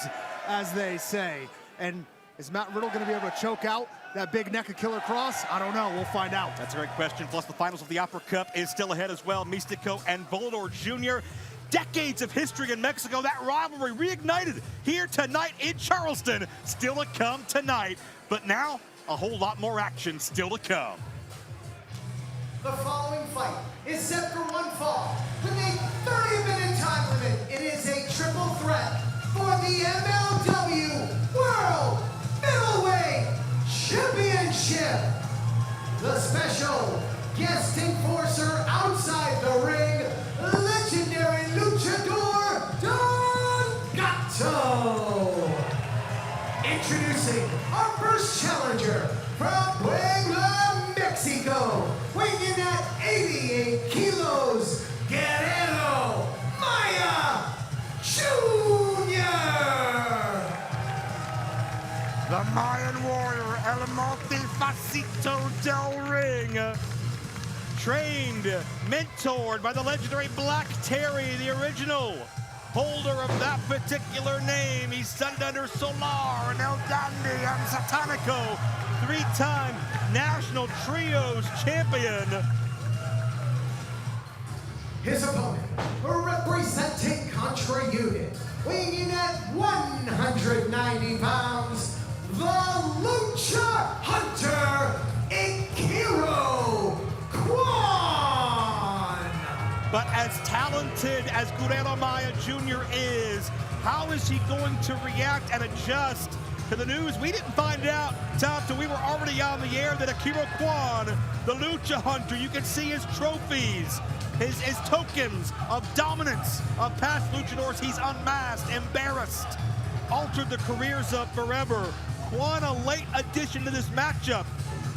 as they say. And is Matt Riddle going to be able to choke out that big neck of Killer Kross? I don't know. We'll find out. That's a great question. Plus, the finals of the Opera Cup is still ahead as well. Mistico and Volador Jr. Decades of history in Mexico. That rivalry reignited here tonight in Charleston. Still to come tonight. But now, a whole lot more action still to come. The following fight is set for one fall with a 30-minute time limit. It is a triple threat for the MLW World Middleweight Championship. The special guest enforcer outside the ring, legendary luchador Don Gato. Introducing our first challenger from Puebla, Mexico, weighing in at 88 kilos, Guerrero Maya Jr. The Mayan warrior, El Multifacito del Ring. Trained, mentored by the legendary Black Terry, the original holder of that particular name. He's studied under Solar and El Dandy and Satanico. Three-time National Trios champion. His opponent, representing Contra Unit, weighing in at 190 pounds, the Lucha Hunter, Akiro Kwan. But as talented as Guerrero Maya Jr. is, how is he going to react and adjust to the news? We didn't find out, Tom, till we were already on the air, that Akiro Kwan, the Lucha Hunter, you can see his trophies, his tokens of dominance of past luchadors. He's unmasked, embarrassed, altered the careers of forever. Kwan, a late addition to this matchup,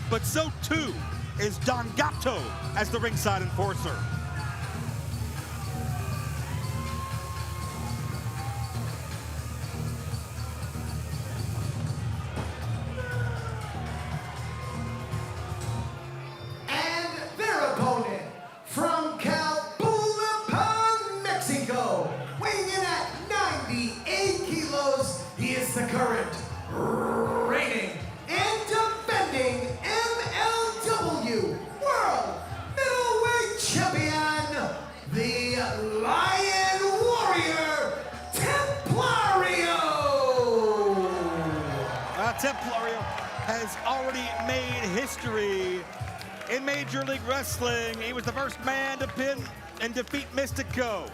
but so too is Don Gato as the ringside enforcer. And their opponent, from Calpulapan, Mexico, weighing in at 98 kilos, he is the current reigning and defending MLW World Middleweight Champion, the Lion Warrior Templario. Templario has already made history in Major League Wrestling. He was the first man to pin and defeat Mistico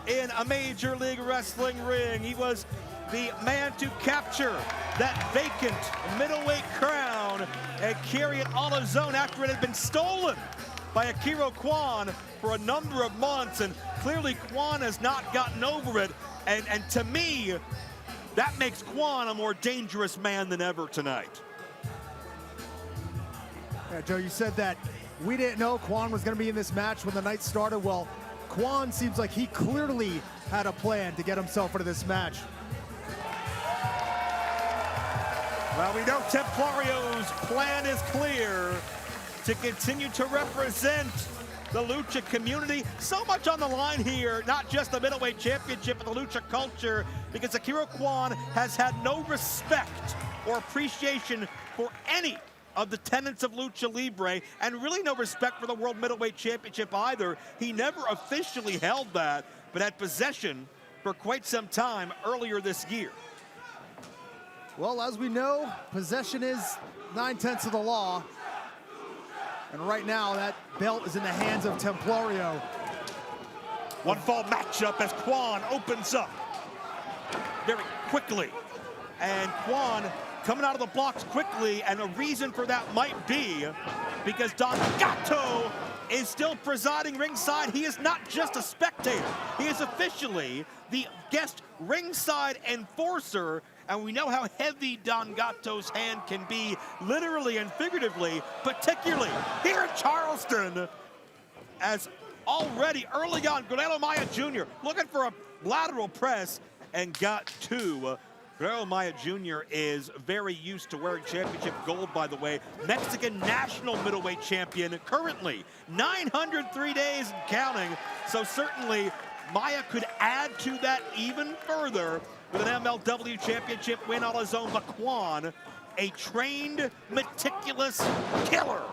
in a Major League Wrestling ring. He was the man to capture that vacant middleweight crown and carry it on his own after it had been stolen by Akira Kwan for a number of months, and clearly Kwan has not gotten over it, and to me, that makes Kwan a more dangerous man than ever tonight. Yeah, Joe, you said that we didn't know Kwan was going to be in this match when the night started. Well, Kwan seems like he clearly had a plan to get himself into this match. Well, we know Templario's plan is clear: to continue to represent the Lucha community. So much on the line here, not just the middleweight championship, but the Lucha culture, because Akira Kwan has had no respect or appreciation for any of the tenets of Lucha Libre, and really no respect for the World Middleweight Championship either. He never officially held that, but had possession for quite some time earlier this year. Well, as we know, possession is 9/10 of the law. And right now, that belt is in the hands of Templario. One fall matchup as Kwan opens up very quickly. And Kwan coming out of the blocks quickly, and a reason for that might be because Don Gato is still presiding ringside. He is not just a spectator. He is officially the guest ringside enforcer, and we know how heavy Don Gato's hand can be, literally and figuratively, particularly here in Charleston, as already early on, Guerrero Maya Jr. looking for a lateral press and got two. Guerrero Maya Jr. is very used to wearing championship gold, by the way. Mexican national middleweight champion currently, 903 days and counting. So certainly Maya could add to that even further with an MLW championship win on his own. But Kwan, a trained, meticulous killer,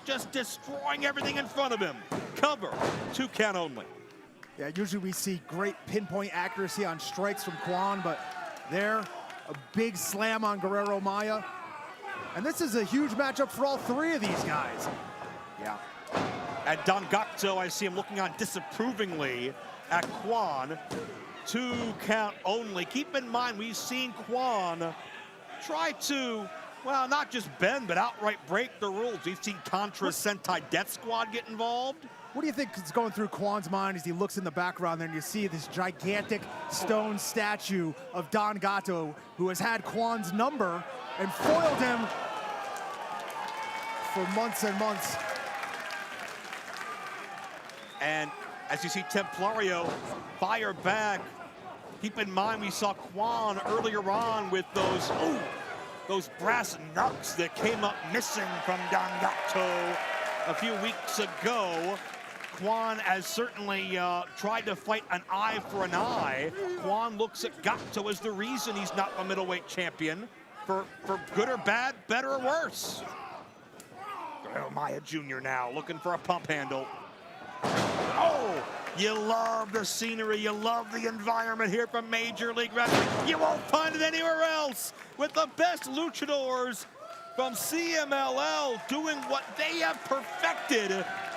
just destroying everything in front of him. Cover, 2 count only. Yeah, usually we see great pinpoint accuracy on strikes from Kwan, but there, a big slam on Guerrero Maya. And this is a huge matchup for all three of these guys. Yeah. And Don Gato, I see him looking on disapprovingly at Kwan. 2 count only. Keep in mind, we've seen Kwan try to, well, not just bend, but outright break the rules. We've seen Contra Sentai Death Squad get involved. What do you think is going through Kwan's mind as he looks in the background there and you see this gigantic stone statue of Don Gato, who has had Kwan's number and foiled him for months and months? And as you see Templario fire back, keep in mind we saw Kwan earlier on with those brass knucks that came up missing from Don Gato a few weeks ago. Kwan has certainly tried to fight an eye for an eye. Kwan looks at Gato as the reason he's not the middleweight champion, for good or bad, better or worse. Guerrero Maya Jr. now looking for a pump handle. Oh, you love the scenery, you love the environment here from Major League Wrestling. You won't find it anywhere else, with the best luchadors from CMLL doing what they have perfected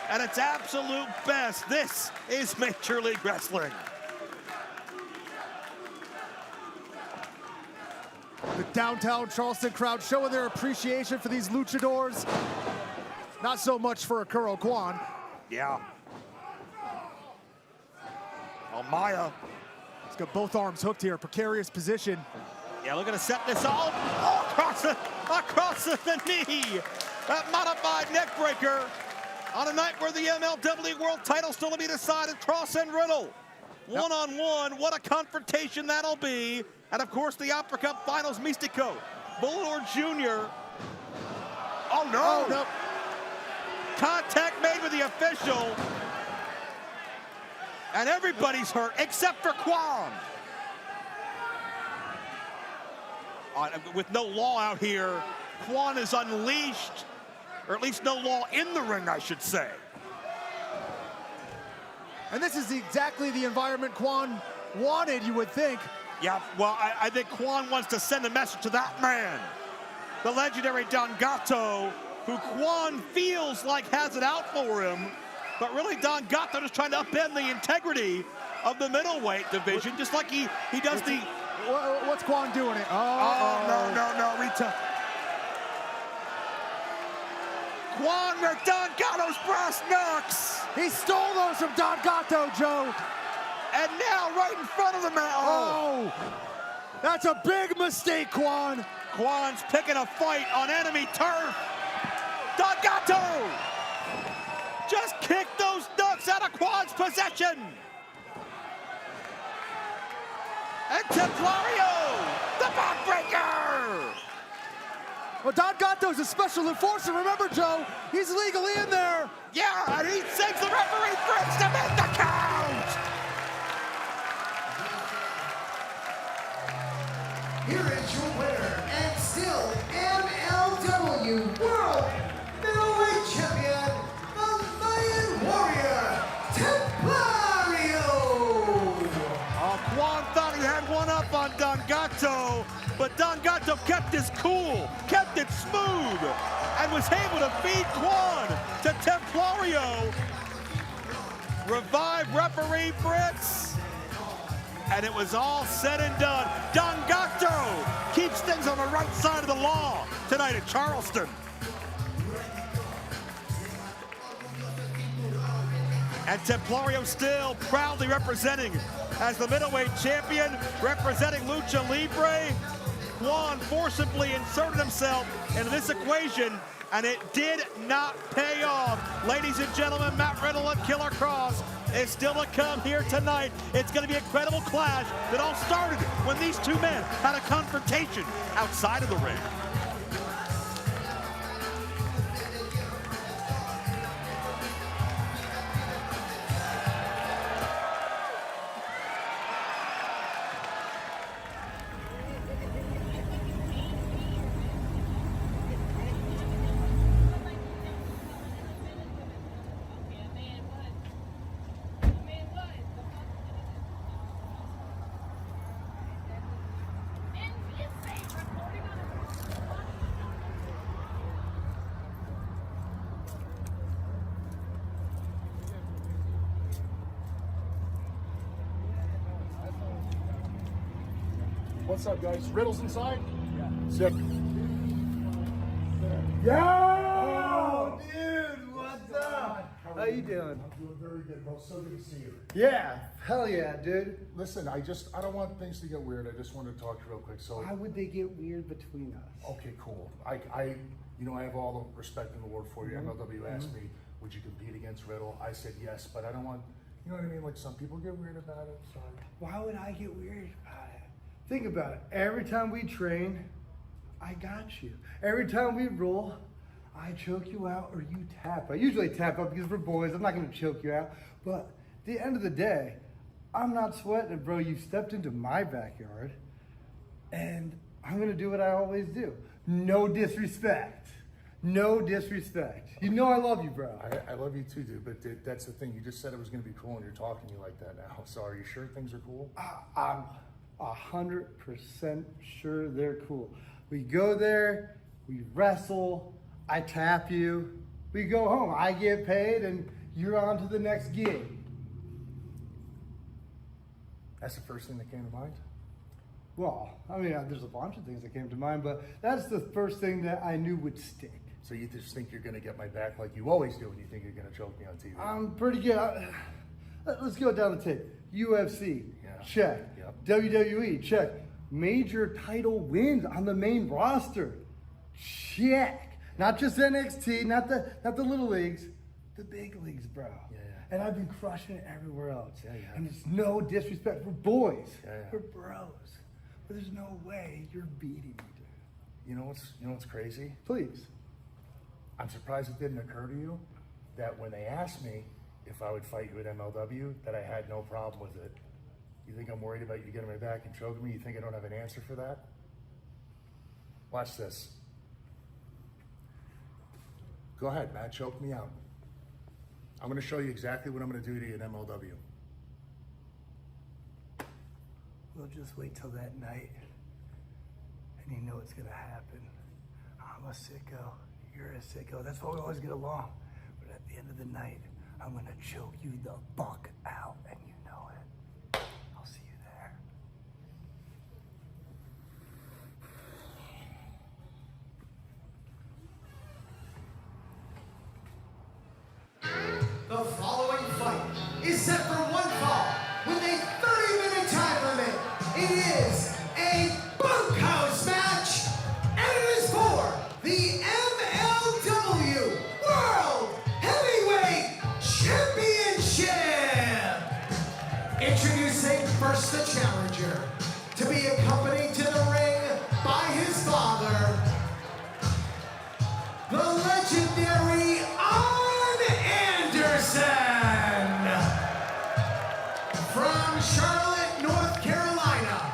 at its absolute best. This is Major League Wrestling. The downtown Charleston crowd showing their appreciation for these luchadors. Not so much for Akira Kwan. Yeah. Oh, Maya. He's got both arms hooked here, precarious position. Yeah, looking to set this all across the knee. That modified neck breaker on a night where the MLW World title still to be decided. Kross and Riddle, one-on-one. What a confrontation that'll be. And of course, the Opera Cup Finals, Mistico, Volador Jr. Oh no! Oh, no. Contact made with the official. And everybody's hurt except for Kwan. With no law out here, Kwan is unleashed, or at least no law in the ring, I should say. And this is exactly the environment Kwan wanted, you would think. Yeah, well, I think Kwan wants to send a message to that man. the legendary Don Gato, who Quan feels like has it out for him, but really Don Gato just trying to upend the integrity of the middleweight division, just like he does the... What's Quan doing it? No, Rita. Quan with Don Gato's brass knucks. He stole those from Don Gato, Joe. And now right in front of the man. Oh, that's a big mistake, Quan. Quan's picking a fight on enemy turf. Don Gato just kicked those knucks out of Quan's possession. And Templario, the backbreaker. Well, Don Gato's a special enforcer. Remember, Joe, he's legally in there. Yeah, and he saves the referee Fritz to make the count. Here is your winner and still MLW World Middleweight Champion, the Lion Warrior, Templario. Quan thought he had one up on Don Gato, but Don Gato kept his cool, kept it smooth, and was able to feed Quan to Templario. Revive referee Fritz. And it was all said and done. Don Gato keeps things on the right side of the law tonight at Charleston. And Templario still proudly representing as the middleweight champion, representing Lucha Libre. Quan forcibly inserted himself into this equation, and it did not pay off. Ladies and gentlemen, Matt Riddle and Killer Kross is still to come here tonight. It's going to be a incredible clash that all started when these two men had a confrontation outside of the ring. What's up, guys? Riddle's inside? Yeah. Sick. Yo! Dude, what's up? How you doing? I'm doing very good, bro. So good to see you. Yeah, hell yeah, dude. Listen, I don't want things to get weird. I just wanted to talk to you real quick. So Why would they get weird between us? okay, cool. I have all the respect in the world for you. MLW asked me, would you compete against Riddle? I said yes, but I don't want, you know what I mean? Like some people get weird about it. Sorry. Why would I get weird about it? Think about it. Every time we train, I got you. Every time we roll, I choke you out or you tap. I usually tap up because we're boys. I'm not going to choke you out. But at the end of the day, I'm not sweating it, bro. You stepped into my backyard, and I'm going to do what I always do. No disrespect. No disrespect. You know I love you, bro. I love you too, dude. But that's the thing. You just said it was going to be cool, and you're talking to me like that now. So are you sure things are cool? I'm 100% sure they're cool. We go there, we wrestle, I tap you, we go home. I get paid, and you're on to the next gig. That's the first thing that came to mind? Well, I mean, there's a bunch of things that came to mind, but that's the first thing that I knew would stick. So you just think you're going to get my back like you always do, and you think you're going to choke me on TV? I'm pretty good. Let's go down the tape. UFC, check. Yep. WWE, check. Major title wins on the main roster, check. Not just NXT, not the little leagues, the big leagues, bro. Yeah. And I've been crushing it everywhere else. Yeah. And it's no disrespect. We're boys. Yeah. We're bros. But there's no way you're beating me, dude. You know what's crazy? Please. I'm surprised it didn't occur to you that when they asked me if I would fight you at MLW, that I had no problem with it. You think I'm worried about you getting my back and choking me? You think I don't have an answer for that? Watch this. Go ahead, Matt, choke me out. I'm going to show you exactly what I'm going to do to you at MLW. We'll just wait till that night, and you know it's gonna happen. I'm a sicko. You're a sicko. That's why we always get along. But at the end of the night, I'm gonna choke you the fuck out, and you know it. I'll see you there. The following fight is set for one fall with a 30-minute time limit. It is a bunkhouse match, and it is for the MLW World Heavyweight Championship. Introducing first the challenger, to be accompanied to the ring by his father, the legendary Arn Anderson. From Charlotte, North Carolina,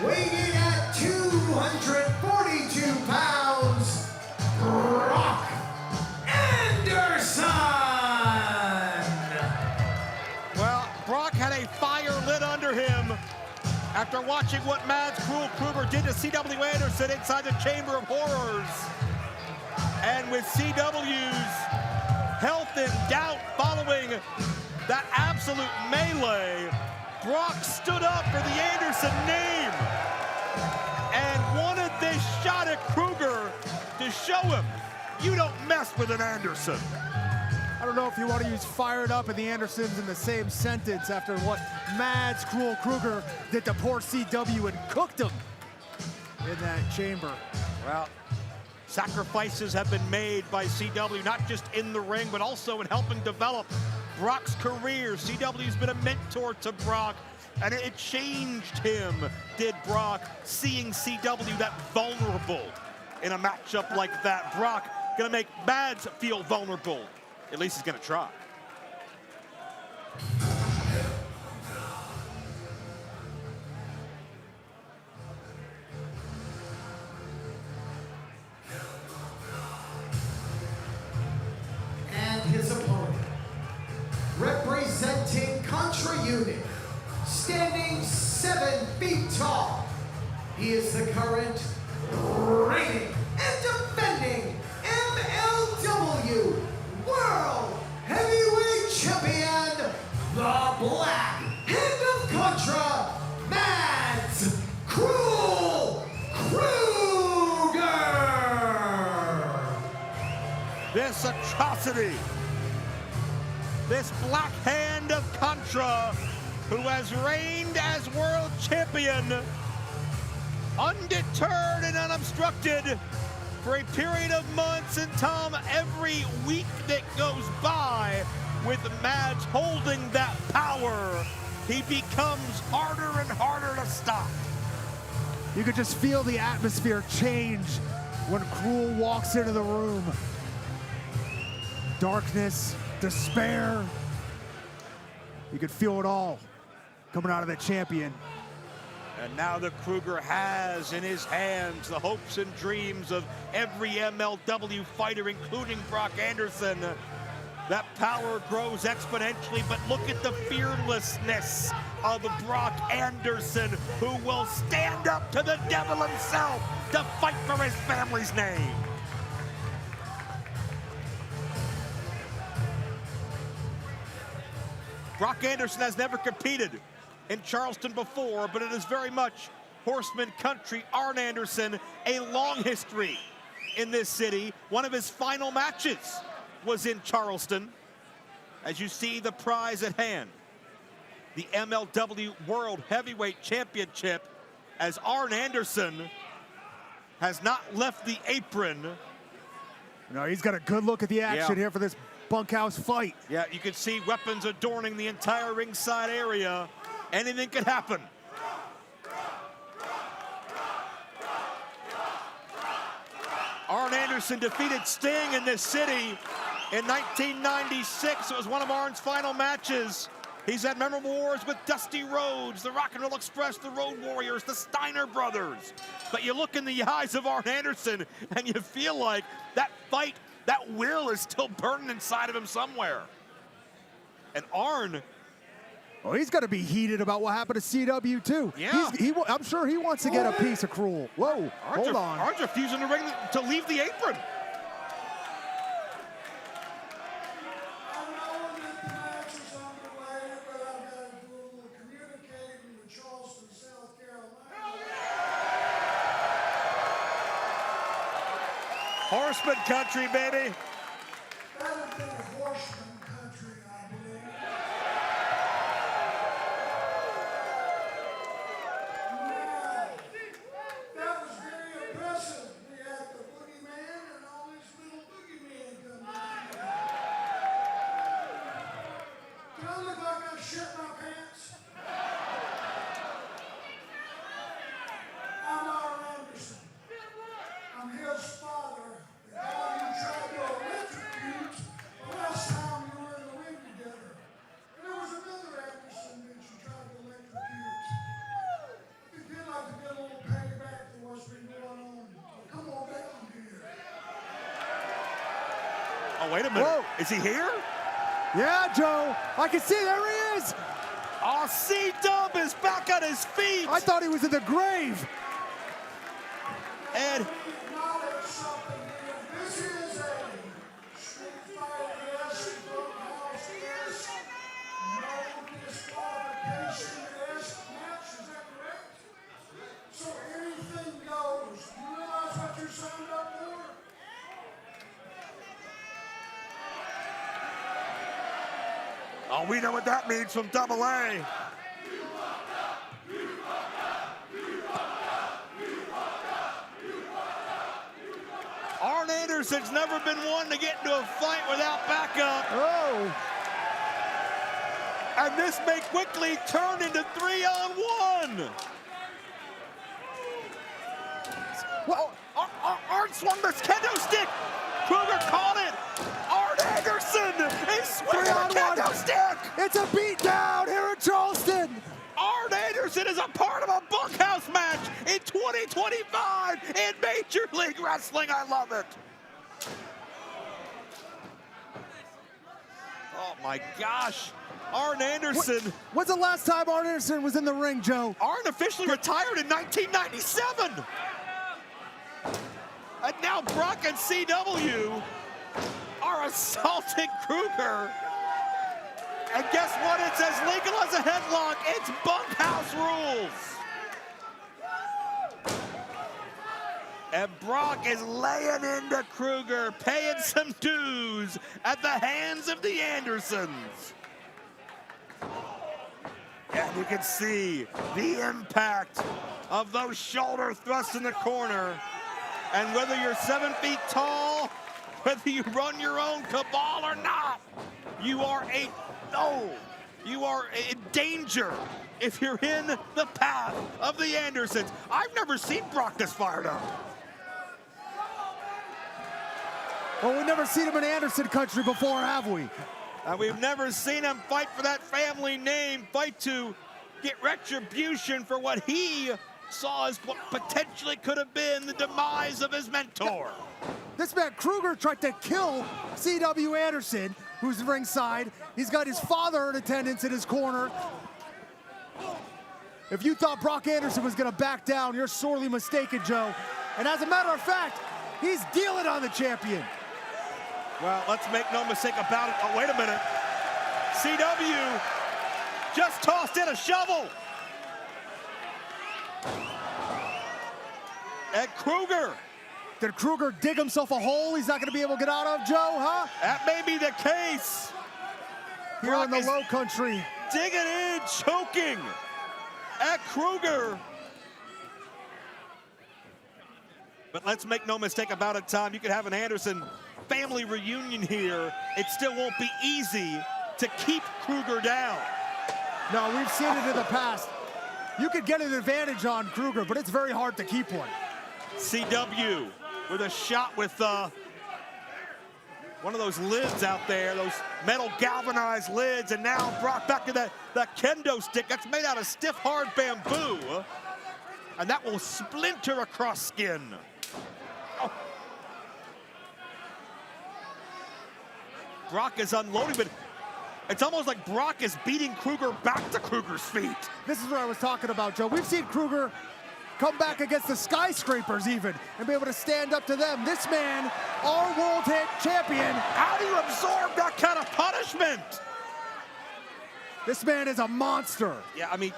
weighing in at 242 pounds, Brock Anderson. Well, Brock had a fire lit under him after watching what Mads Krugger did to C.W. Anderson inside the Chamber of Horrors. And with CW's health in doubt following that absolute melee, Brock stood up for the Anderson name and wanted this shot at Krugger to show him, you don't mess with an Anderson. I don't know if you want to use fired up and the Andersons in the same sentence after what Mads Krugger did to poor CW and cooked him in that chamber. Well, sacrifices have been made by CW, not just in the ring, but also in helping develop Brock's career. CW's been a mentor to Brock, and it changed him, did Brock, seeing CW that vulnerable in a matchup like that. Brock gonna make Mads feel vulnerable. At least he's gonna try. And his opponent, representing Contra Unit, standing 7 feet tall, he is the current reigning and defending MLW World Heavyweight Champion, the Black Hand of Contra, Mads Krule Krugger. This atrocity, this Black Hand of Contra, who has reigned as world champion, undeterred and unobstructed for a period of months, and Tom, every week that goes by with Mads holding that power, he becomes harder and harder to stop. You could just feel the atmosphere change when Krule walks into the room. Darkness, despair. You could feel it all coming out of the champion. And now the Krugger has in his hands the hopes and dreams of every MLW fighter, including Brock Anderson. That power grows exponentially, but look at the fearlessness of Brock Anderson, who will stand up to the devil himself to fight for his family's name. Brock Anderson has never competed in Charleston before, but it is very much horseman country. Arn Anderson, a long history in this city. One of his final matches was in Charleston. As you see the prize at hand, the MLW World Heavyweight Championship, as Arn Anderson has not left the apron. No, he's got a good look at the action here for this bunkhouse fight. Yeah, you can see weapons adorning the entire ringside area. Anything could happen. Arn Anderson defeated Sting in this city in 1996. It was one of Arn's final matches. He's had memorable wars with Dusty Rhodes, the Rock and Roll Express, the Road Warriors, the Steiner Brothers. But you look in the eyes of Arn Anderson and you feel like that fight, that will is still burning inside of him somewhere. And Arn Oh, he's going to be heated about what happened to CW too. Yeah. I'm sure he wants to get a piece of Krule. Whoa, hold on. Arn's refusing to leave the apron. Horseman country, baby. That would be horseman country, I believe. Now, that was very impressive. We had the boogeyman and all these little boogeymen come down here. Do I look like I shit my pants? I'm Arn Anderson. I'm his father. The guy you tried to electrocute the last time you were in the ring together. And there was another Anderson that you tried to electrocute. If you'd like to get a little payback for what's been going on, come on down here. Oh, wait a minute. Whoa. Is he here? Yeah, Joe. I can see, there he is. Oh, C-Dub is back on his feet. I thought he was in the grave. And Acknowledge something here. This is a Street Fighter-esque, Bunkhouse-esque, no disqualification-esque match. Is that correct? So anything goes. You realize what you're signed up for? oh, we know what that means from Double A. Arn Anderson's never been one to get into a fight without backup. Oh. And this may quickly turn into 3-on-1. Well, Arn swung the kendo stick. Krugger caught it. Arn Anderson is swinging the 3-on-1. kendo stick. It's a beatdown here in Charleston. Arn Anderson is a part of a Bunkhouse match in 2025 in Major League Wrestling. I love it. Oh my gosh. Arn Anderson. When's the last time Arn Anderson was in the ring, Joe? Arn officially retired in 1997. And now Brock and CW are assaulting Krugger. And guess what? It's as legal as a headlock. It's Bunkhouse rules. And Brock is laying into Krugger, paying some dues at the hands of the Andersons. And you can see the impact of those shoulder thrusts in the corner. And whether you're 7 feet tall, whether you run your own cabal or not, you are in danger if you're in the path of the Andersons. I've never seen Brock this fired up. Well, we've never seen him in Anderson country before, have we? And we've never seen him fight for that family name, fight to get retribution for what he saw as what potentially could have been the demise of his mentor. This man Krugger tried to kill C.W. Anderson, who's ringside. He's got his father in attendance in his corner. If you thought Brock Anderson was gonna back down, you're sorely mistaken, Joe. And as a matter of fact, he's dealing on the champion. Well, let's make no mistake about it. Oh, wait a minute. CW just tossed in a shovel. And Krugger. Did Krugger dig himself a hole he's not going to be able to get out of, Joe, huh? That may be the case. Here Brock in the is low country. digging in, choking at Krugger. But let's make no mistake about it, Tom. You could have an Anderson family reunion here. It still won't be easy to keep Krugger down. No, we've seen it in the past. You could get an advantage on Krugger, but it's very hard to keep one. CW with a shot with one of those lids out there, those metal galvanized lids, and now Brock back to the kendo stick that's made out of stiff, hard bamboo, and that will splinter across skin. Oh. Brock is unloading, but It's almost like Brock is beating Krugger back to Krugger's feet. This is what I was talking about, Joe. We've seen Krugger come back against the Skyscrapers even and be able to stand up to them. This man, our world hit champion. How do you absorb that kind of punishment? This man is a monster. Yeah, I mean,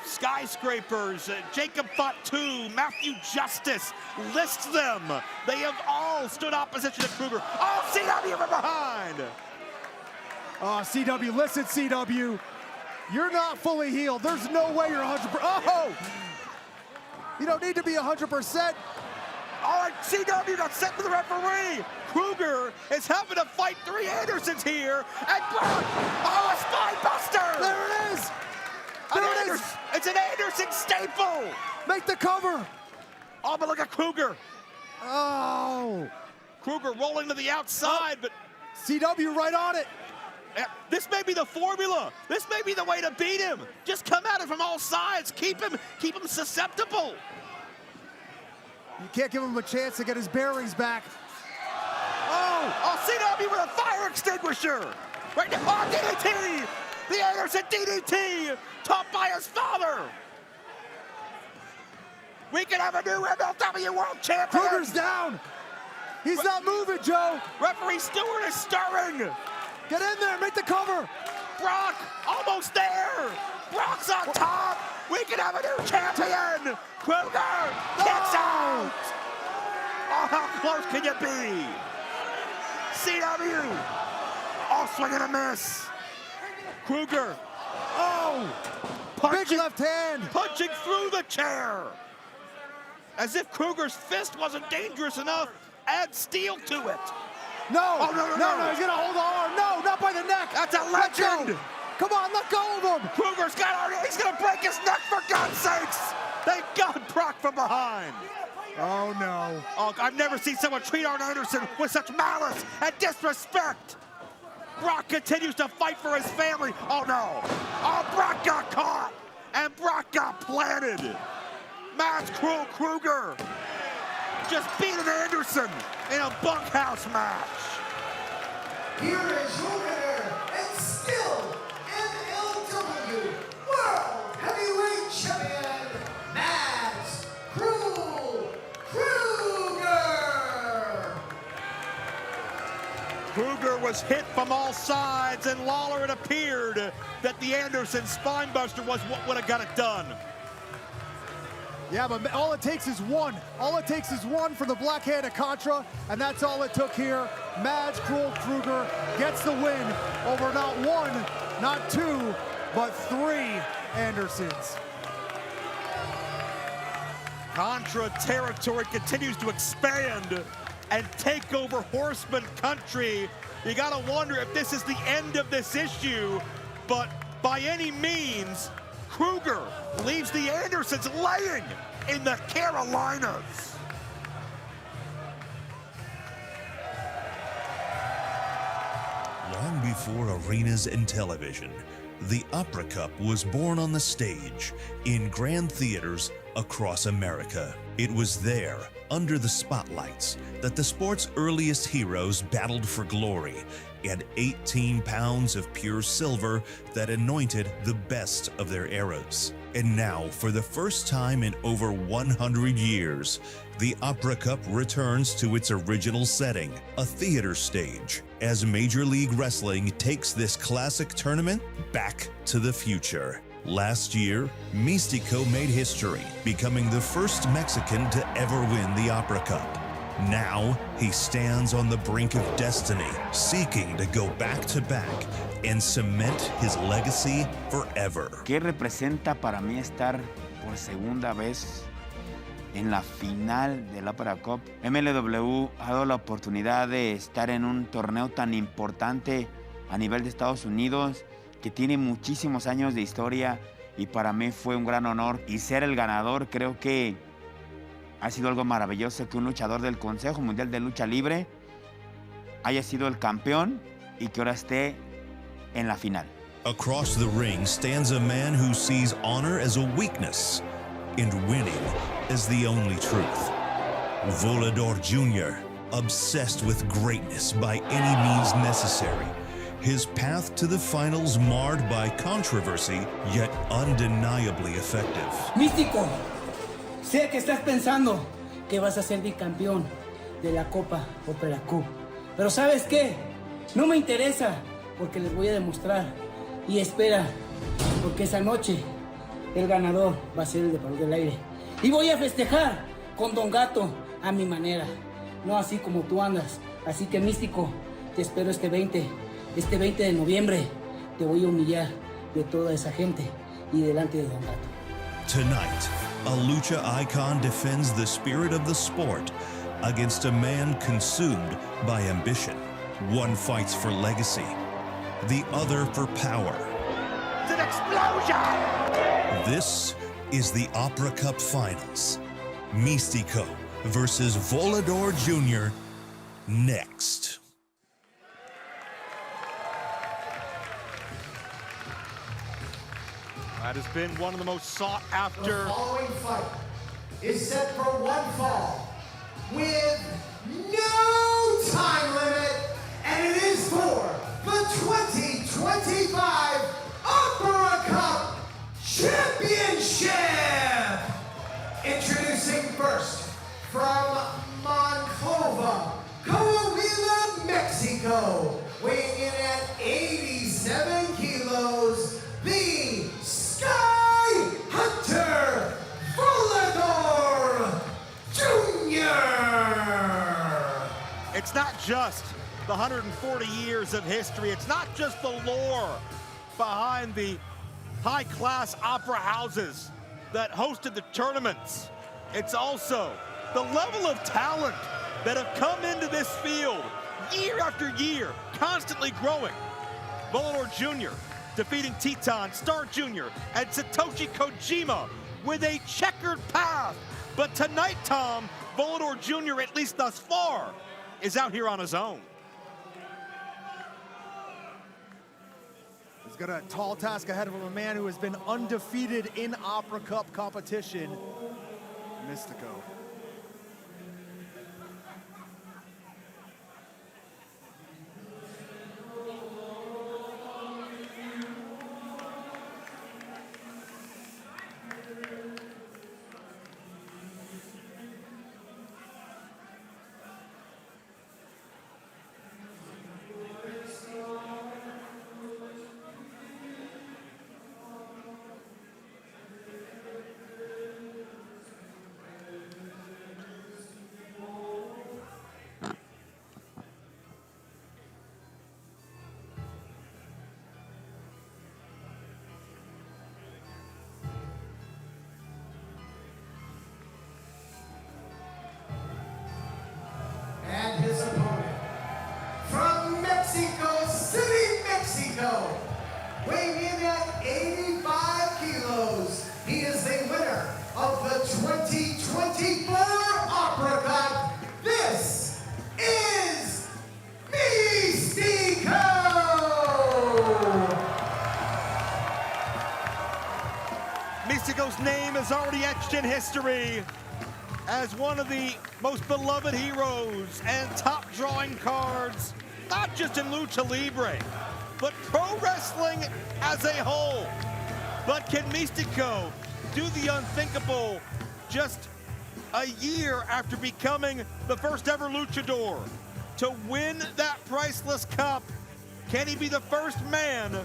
Skyscrapers, Jacob Fatu, Matthew Justice, list them. They have all stood opposition to Krugger. Oh, CW from behind. Oh, CW, listen, CW. You're not fully healed. There's no way you're 100%. Oh! You don't need to be 100%. All right, CW got sent to the referee. Krugger is having to fight 3 Andersons here. And Brock, oh, a spine buster. There it is. There it is. It's an Anderson staple. Make the cover. Oh, but look at Krugger. Oh. Krugger rolling to the outside, but CW right on it. This may be the formula. This may be the way to beat him. Just come at it from all sides. Keep him susceptible. You can't give him a chance to get his bearings back. Oh, CW with a fire extinguisher. Right now, oh, DDT. The Anderson DDT, taught by his father. We can have a new MLW World Champion. Krugger's down. He's not moving, Joe. Referee Stewart is stirring. Get in there, make the cover. Brock, almost there. Brock's on top. We can have a new champion. Krugger kicks out. Oh, how close can you be? CW. Oh, swing and a miss. Krugger. Oh, big left hand. Punching through the chair. As if Krugger's fist wasn't dangerous enough, add steel to it. No, oh, no, he's gonna hold the arm. No, not by the neck. That's a legend. Come on, let go of him. He's gonna break his neck for God's sakes. Thank God Brock from behind. Oh no. Oh, I've never seen someone treat Arn Anderson with such malice and disrespect. Brock continues to fight for his family. Oh no. Oh, Brock got caught and Brock got planted. Match Krugger just beating Anderson in a bunkhouse match. Here is your winner and still MLW World Heavyweight Champion, Matt Krugger. Krugger was hit from all sides, and Lawler, it appeared that the Anderson spinebuster was what would have got it done. Yeah, but all it takes is one. All it takes is one for the Blackheart Contra, and that's all it took here. Mads Krugger gets the win over not one, not two, but 3 Andersons. Contra territory continues to expand and take over Horseman country. You gotta wonder if this is the end of this issue, but by any means, Krugger leaves the Andersons laying in the Carolinas. Long before arenas and television, the Opera Cup was born on the stage in grand theaters across America. It was there, under the spotlights, that the sport's earliest heroes battled for glory, and 18 pounds of pure silver that anointed the best of their eras. And now, for the first time in over 100 years, the Opera Cup returns to its original setting, a theater stage, as Major League Wrestling takes this classic tournament back to the future. Last year, Mistico made history, becoming the first Mexican to ever win the Opera Cup. Now, he stands on the brink of destiny, seeking to go back-to-back and cement his legacy forever. ¿Qué representa para mí estar por segunda vez en la final del Opera Cup? MLW ha dado la oportunidad de estar en un torneo tan importante a nivel de Estados Unidos, que tiene muchísimos años de historia, y para mí fue un gran honor. Y ser el ganador, creo que ha sido algo maravilloso, que un luchador del Consejo Mundial de Lucha Libre haya sido el campeón y que ahora esté en la final. Across the ring stands a man who sees honor as a weakness and winning as the only truth. Volador Jr., obsessed with greatness by any means necessary, his path to the finals marred by controversy, yet undeniably effective. Místico, sé que estás pensando que vas a ser bicampeón de la Copa Opera Cup. Pero ¿sabes qué? No me interesa, porque les voy a demostrar. Y espera, porque esa noche el ganador va a ser el de Palo del Aire. Y voy a festejar con Don Gato a mi manera, no así como tú andas. Así que Místico, te espero este 20 de noviembre. Te voy a humillar de toda esa gente y delante de Don Gato. Tonight, a lucha icon defends the spirit of the sport against a man consumed by ambition. One fights for legacy, the other for power. It's an explosion! This is the Opera Cup Finals. Mistico versus Volador Jr. next. That has been one of the most sought after. The following fight is set for one fall with no time limit, and it is for the 2025 Opera Cup Championship. Introducing first from Monclova, Coahuila, Mexico, weighing in at 87 kilos, the Sky Hunter Volador Jr. It's not just the 140 years of history. It's not just the lore behind the high-class opera houses that hosted the tournaments. It's also the level of talent that have come into this field year after year, constantly growing. Volador Jr. defeating Teton, Star Jr., and Satoshi Kojima with a checkered path. But tonight, Tom, Volador Jr., at least thus far, is out here on his own. He's got a tall task ahead of him, a man who has been undefeated in Opera Cup competition, Mistico. And his opponent, from Mexico City, Mexico, weighing in at 85 kilos, he is the winner of the 2024 Opera Cup. This is Mistico! Mistico's name is already etched in history as one of the most beloved heroes and top drawing cards, not just in Lucha Libre, but pro wrestling as a whole. But can Mistico do the unthinkable just a year after becoming the first ever luchador to win that priceless cup? Can he be the first man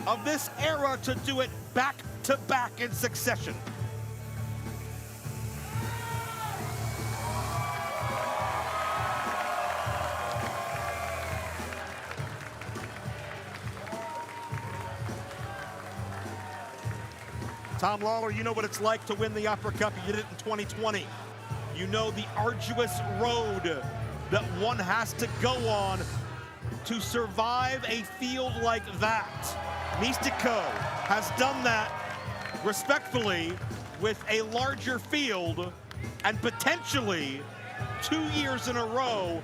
of this era to do it back to back in succession? Tom Lawler, you know what it's like to win the Opera Cup. You did it in 2020. You know the arduous road that one has to go on to survive a field like that. Mistico has done that respectfully with a larger field and potentially 2 years in a row.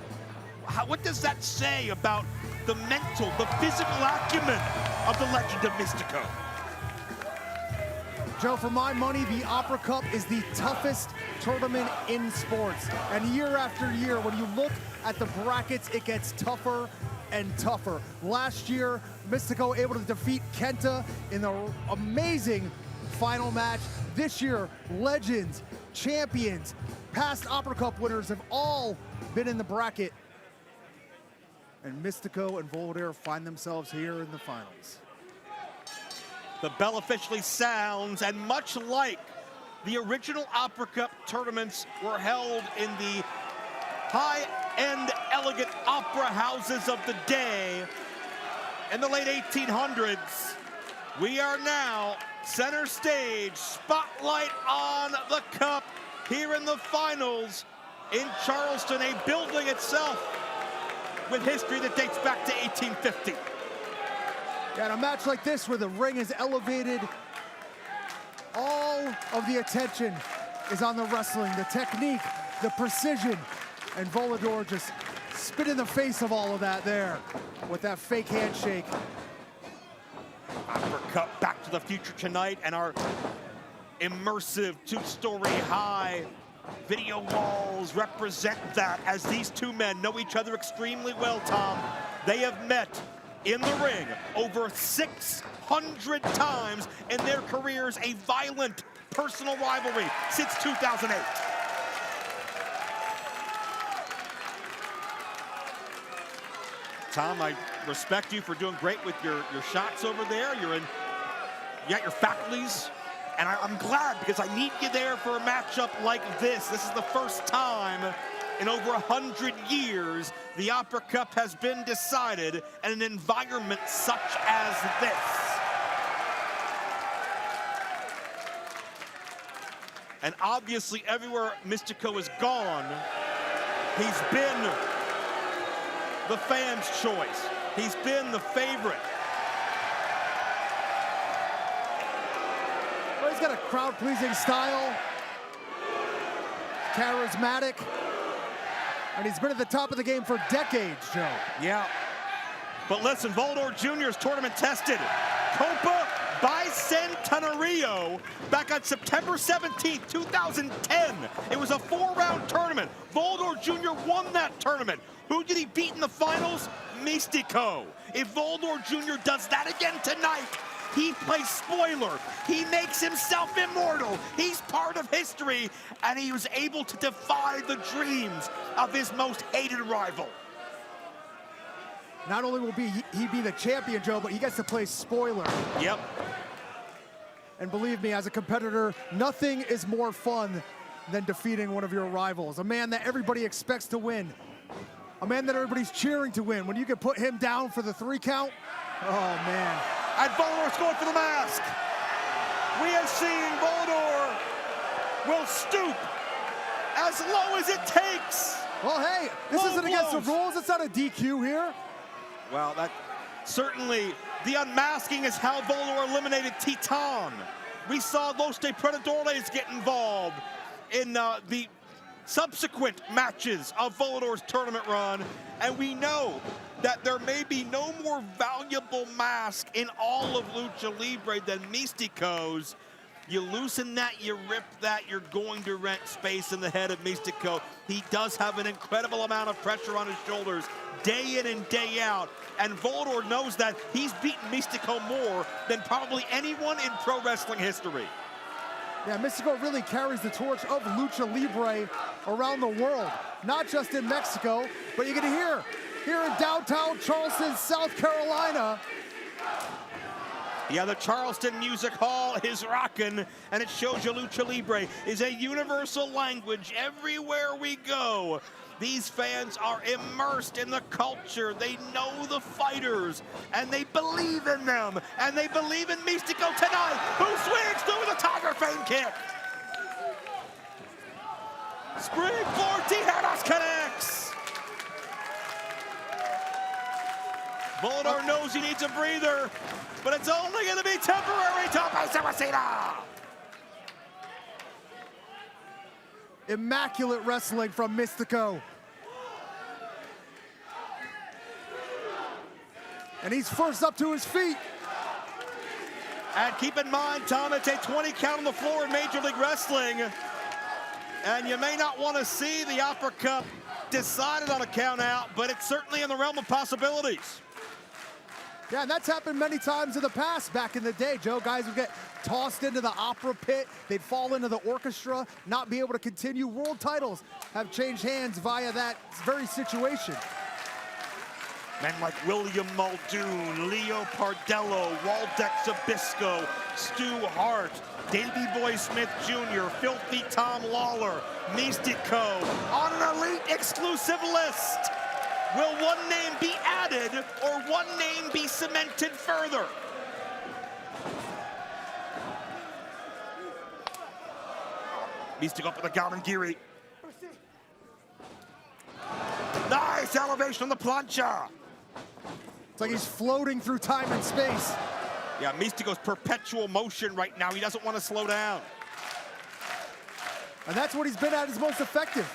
What does that say about the mental, the physical acumen of the legend of Mistico? Joe, for my money, the Opera Cup is the toughest tournament in sports. And year after year, when you look at the brackets, it gets tougher and tougher. Last year, Mistico able to defeat Kenta in the amazing final match. This year, legends, champions, past Opera Cup winners have all been in the bracket. And Mistico and Volador find themselves here in the finals. The bell officially sounds, and much like the original Opera Cup tournaments were held in the high-end, elegant opera houses of the day in the late 1800s, we are now center stage, spotlight on the cup here in the finals in Charleston, a building itself with history that dates back to 1850. Yeah, in a match like this where the ring is elevated, all of the attention is on the wrestling, the technique, the precision, and Volador just spit in the face of all of that there with that fake handshake. Opera Cup Back to the Future tonight, and our immersive two-story high video walls represent that, as these two men know each other extremely well, Tom. They have met in the ring over 600 times in their careers, a violent personal rivalry since 2008. Tom, I respect you for doing great with your shots over there. You got your faculties, and I'm glad, because I need you there for a matchup like this. This is the first time in over 100 years the Opera Cup has been decided in an environment such as this. And obviously, everywhere Mistico has gone, he's been the fans' choice. He's been the favorite. Well, he's got a crowd-pleasing style, charismatic, and he's been at the top of the game for decades, Joe. Yeah, but listen, Volador Jr. is tournament tested. Copa Bicentenario back on September 17th, 2010. It was a 4-round tournament. Volador Jr. won that tournament. Who did he beat in the finals? Mistico. If Volador Jr. does that again tonight, he plays spoiler. He makes himself immortal. He's part of history, and he was able to defy the dreams of his most hated rival. Not only will he be the champion, Joe, but he gets to play spoiler. Yep. And believe me, as a competitor, nothing is more fun than defeating one of your rivals. A man that everybody expects to win. A man that everybody's cheering to win. When you can put him down for the 3 count, oh man. And Volador's going for the mask. We have seen Volador will stoop as low as it takes. Well, hey, this Low isn't against the blows. rules. It's not a DQ here. Well, that certainly, the unmasking is how Volador eliminated Titan. We saw Los Depredadores get involved in the subsequent matches of Volador's tournament run, and we know that there may be no more valuable mask in all of Lucha Libre than Mistico's. You loosen that, you rip that, you're going to rent space in the head of Mistico. He does have an incredible amount of pressure on his shoulders day in and day out, and Volador knows that. He's beaten Mistico more than probably anyone in pro wrestling history. Yeah, Mistico really carries the torch of Lucha Libre around the world, not just in Mexico, but you can hear here in downtown Charleston, South Carolina. Yeah, the Charleston Music Hall is rocking, and it shows you Lucha Libre is a universal language everywhere we go. These fans are immersed in the culture. They know the fighters, and they believe in them, and they believe in Mistico tonight, who swings through with a Tiger Fame kick. Springboard Tijeras connects. Volador knows he needs a breather, but it's only going to be temporary. Tope Suicida. Immaculate wrestling from Mistico. And he's first up to his feet. And keep in mind, Tom, it's a 20 count on the floor in Major League Wrestling. And you may not want to see the Opera Cup decided on a count out, but it's certainly in the realm of possibilities. Yeah, and that's happened many times in the past back in the day, Joe. Guys would get tossed into the opera pit. They'd fall into the orchestra, not be able to continue. World titles have changed hands via that very situation. Men like William Muldoon, Leo Pardello, Waldeck Zbyszko, Stu Hart, Davey Boy Smith Jr., Filthy Tom Lawler, Mistico on an elite exclusive list. Will one name be added or one name be cemented further? Mistico up with a Gamangiri. Nice elevation on the plancha. It's like he's floating through time and space. Yeah, Mistico's perpetual motion right now. He doesn't want to slow down. And that's what he's been at his most effective.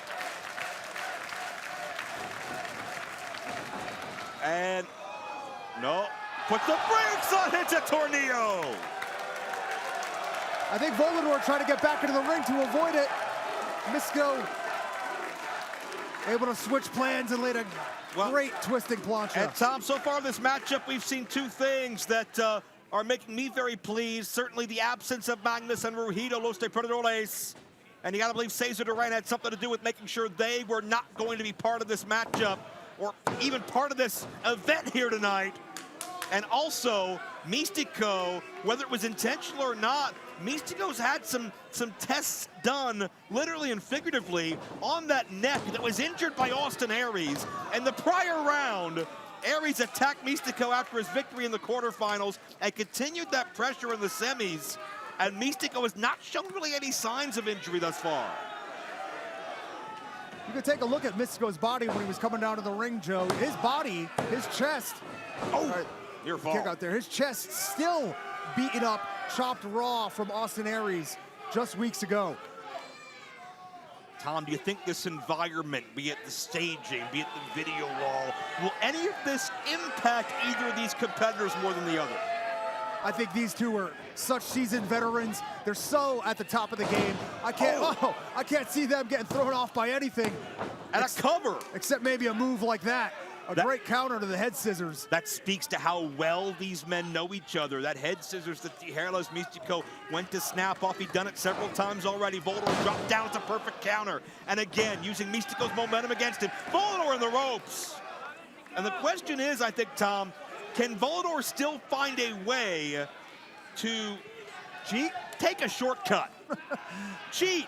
And no, put the brakes on it to Tornillo. I think Volador tried to get back into the ring to avoid it. Mistico able to switch plans and laid a great twisting plancha. And Tom, so far this matchup, we've seen two things that are making me very pleased. Certainly the absence of Magnus and Ruido, Los Depredadores. And you gotta believe Cesar Duran had something to do with making sure they were not going to be part of this matchup or even part of this event here tonight. And also, Mistico, whether it was intentional or not, Mistico's had some tests done, literally and figuratively, on that neck that was injured by Austin Aries. And the prior round, Aries attacked Mistico after his victory in the quarterfinals and continued that pressure in the semis. And Mistico has not shown really any signs of injury thus far. You can take a look at Mistico's body when he was coming down to the ring, Joe. His body, his chest. Oh, your fault. Kick out there. His chest still beaten up, chopped raw from Austin Aries just weeks ago. Tom, do you think this environment, be it the staging, be it the video wall, will any of this impact either of these competitors more than the other? I think these two are such seasoned veterans. They're so at the top of the game. I can't see them getting thrown off by anything. And a cover. Except maybe a move like that. A great counter to the head scissors. That speaks to how well these men know each other. That head scissors that the hairless Mistico went to snap off. He'd done it several times already. Volador dropped down. It's a perfect counter. And again, using Mistico's momentum against him. Volador in the ropes. And the question is, I think, Tom, can Volador still find a way to take a shortcut? Cheat.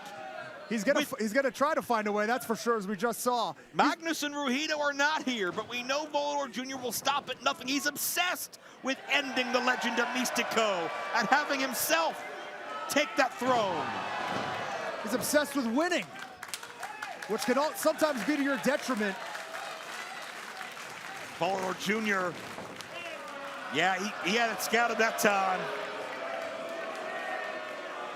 He's gonna try to find a way, that's for sure, as we just saw. Magnus and Ruido are not here, but we know Volador Jr. will stop at nothing. He's obsessed with ending the legend of Mistico and having himself take that throne. He's obsessed with winning, which can sometimes be to your detriment. Volador Jr. Yeah, he had it scouted that time.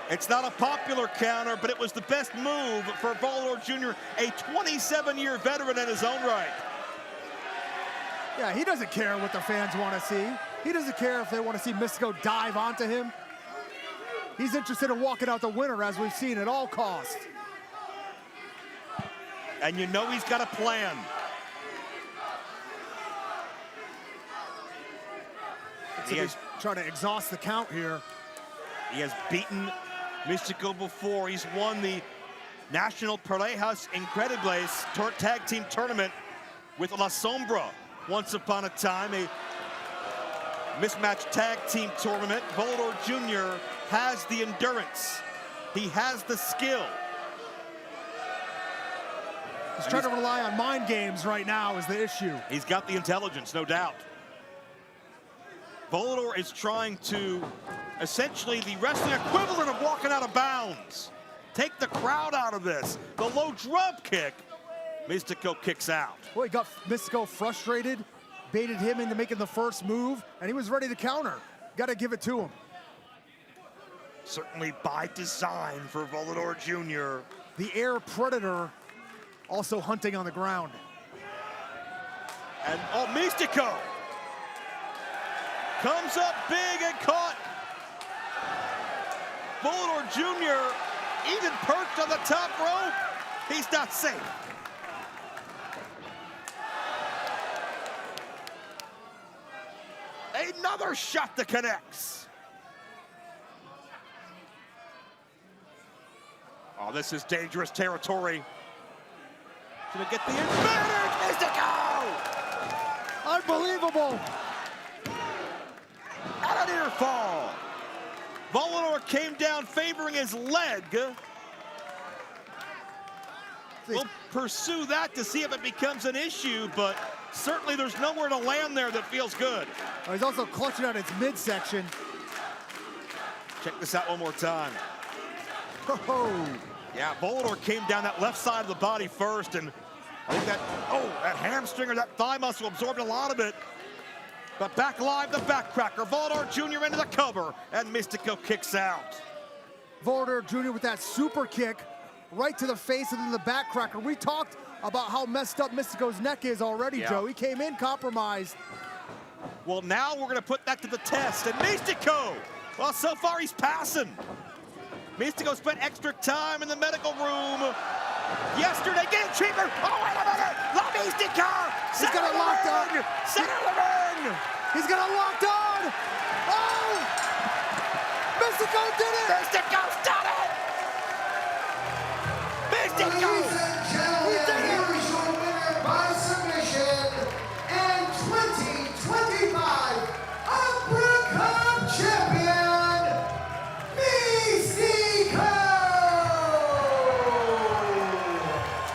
It's not a popular counter, but it was the best move for Volador Jr., a 27-year veteran in his own right. Yeah, he doesn't care what the fans want to see. He doesn't care if they want to see Mistico dive onto him. He's interested in walking out the winner, as we've seen, at all costs. And you know he's got a plan. He's trying to exhaust the count here. He has beaten Mistico before. He's won the National Parejas Incredibles Tag Team Tournament with La Sombra once upon a time, a mismatched tag team tournament. Volador Jr. has the endurance. He has the skill. He's trying to rely on mind games right now is the issue. He's got the intelligence, no doubt. Volador is trying to essentially the wrestling equivalent of walking out of bounds. Take the crowd out of this. The low drop kick. Mistico kicks out. Well, he got Mistico frustrated, baited him into making the first move, and he was ready to counter. Got to give it to him. Certainly by design for Volador Jr. The air predator also hunting on the ground. And Mistico comes up big and caught. Volador Jr. even perched on the top rope. He's not safe. Another shot that connects. Oh, this is dangerous territory. Gonna get the advantage, Mistico! Unbelievable. And a near fall. Volador came down favoring his leg. We'll pursue that to see if it becomes an issue, but certainly there's nowhere to land there that feels good. Oh, he's also clutching out its midsection. Check this out one more time. Oh. Yeah, Volador came down that left side of the body first, and I think that hamstring or that thigh muscle absorbed a lot of it. But back live, the backcracker. Volador Jr. into the cover, and Mistico kicks out. Volador Jr. with that super kick right to the face and then the backcracker. We talked about how messed up Mistico's neck is already, Joe. He came in compromised. Well, now we're gonna put that to the test. And Mistico, well, so far he's passing. Mistico spent extra time in the medical room yesterday getting treatment. Oh, wait a minute! La Mistico! He's got it locked on. Center of the ring! He's got it locked on! Oh! Mystico did it! Mistico's done it! Mistico! Ladies and gentlemen, here's your winner by submission and 2025 Uppercut Champion, Mistico!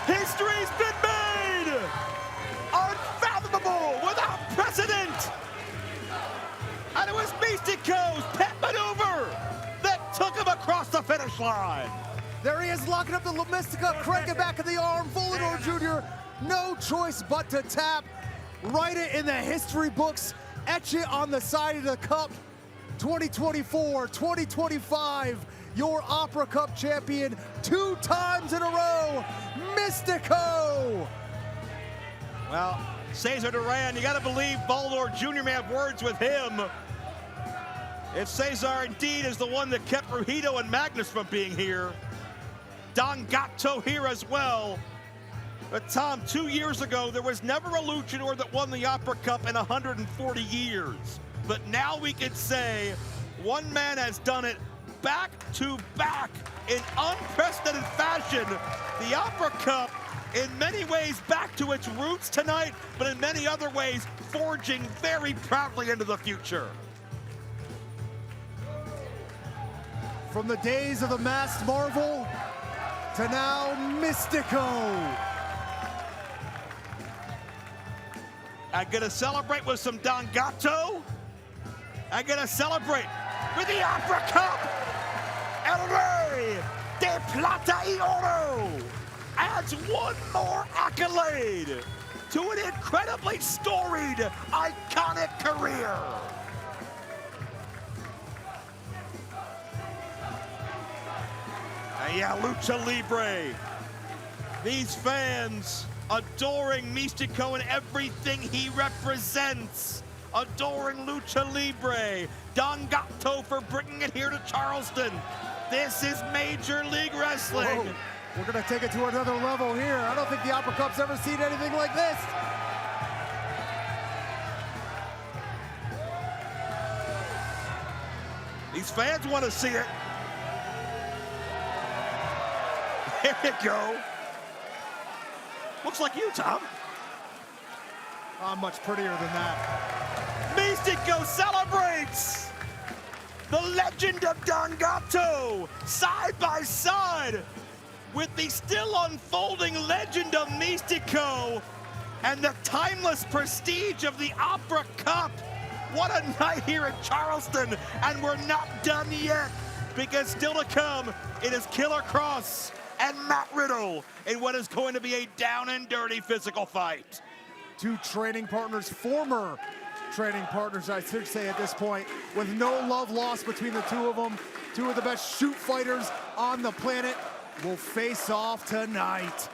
History's been made! Unfathomable, without precedent! And it was Mistico's pet maneuver that took him across the finish line. There he is, locking up the Mystico, cranking back of the arm. Volador Jr., no choice but to tap. Write it in the history books. Etch it on the side of the cup. 2024, 2025, your Opera Cup champion 2 times in a row, Mistico! Well, Cesar Duran, you gotta believe Volador Jr. may have words with him. If Cesar indeed is the one that kept Rujito and Magnus from being here. Don Gato here as well. But Tom, 2 years ago, there was never a luchador that won the Opera Cup in 140 years. But now we can say one man has done it back to back in unprecedented fashion. The Opera Cup, in many ways, back to its roots tonight, but in many other ways, forging very proudly into the future. From the days of the Masked Marvel to now Mistico. I'm gonna celebrate with some Don Gato. I'm gonna celebrate with the Opera Cup. El Rey de Plata y Oro adds one more accolade to an incredibly storied, iconic career. And yeah, Lucha Libre. These fans adoring Mistico and everything he represents. Adoring Lucha Libre. Don Gato for bringing it here to Charleston. This is Major League Wrestling. Whoa. We're gonna take it to another level here. I don't think the Opera Cup's ever seen anything like this. These fans want to see it. There you go. Looks like you, Tom. I'm much prettier than that. Mistico celebrates the legend of Don Gato side by side with the still unfolding legend of Mistico and the timeless prestige of the Opera Cup. What a night here in Charleston, and we're not done yet, because still to come, it is Killer Kross and Matt Riddle in what is going to be a down and dirty physical fight. 2 training partners, former training partners, I should say at this point, with no love lost between the 2 of them. 2 of the best shoot fighters on the planet will face off tonight.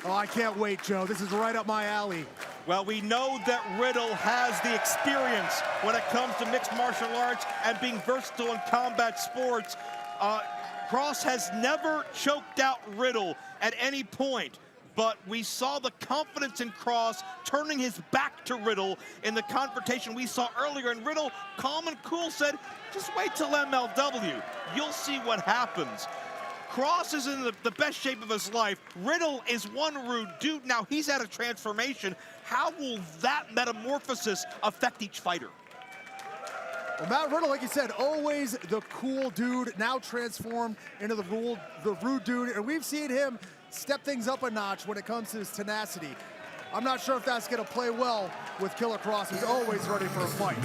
Oh, I can't wait, Joe. This is right up my alley. Well, we know that Riddle has the experience when it comes to mixed martial arts and being versatile in combat sports. Kross has never choked out Riddle at any point. but we saw the confidence in Kross turning his back to Riddle in the confrontation we saw earlier, and Riddle, calm and cool, said, just wait till MLW. You'll see what happens. Kross is in the best shape of his life. Riddle is one rude dude. Now he's had a transformation. How will that metamorphosis affect each fighter? Well, Matt Riddle, like you said, always the cool dude, now transformed into the rude dude, and we've seen him step things up a notch when it comes to his tenacity. I'm not sure if that's going to play well with Killer Kross, who's always ready for a fight.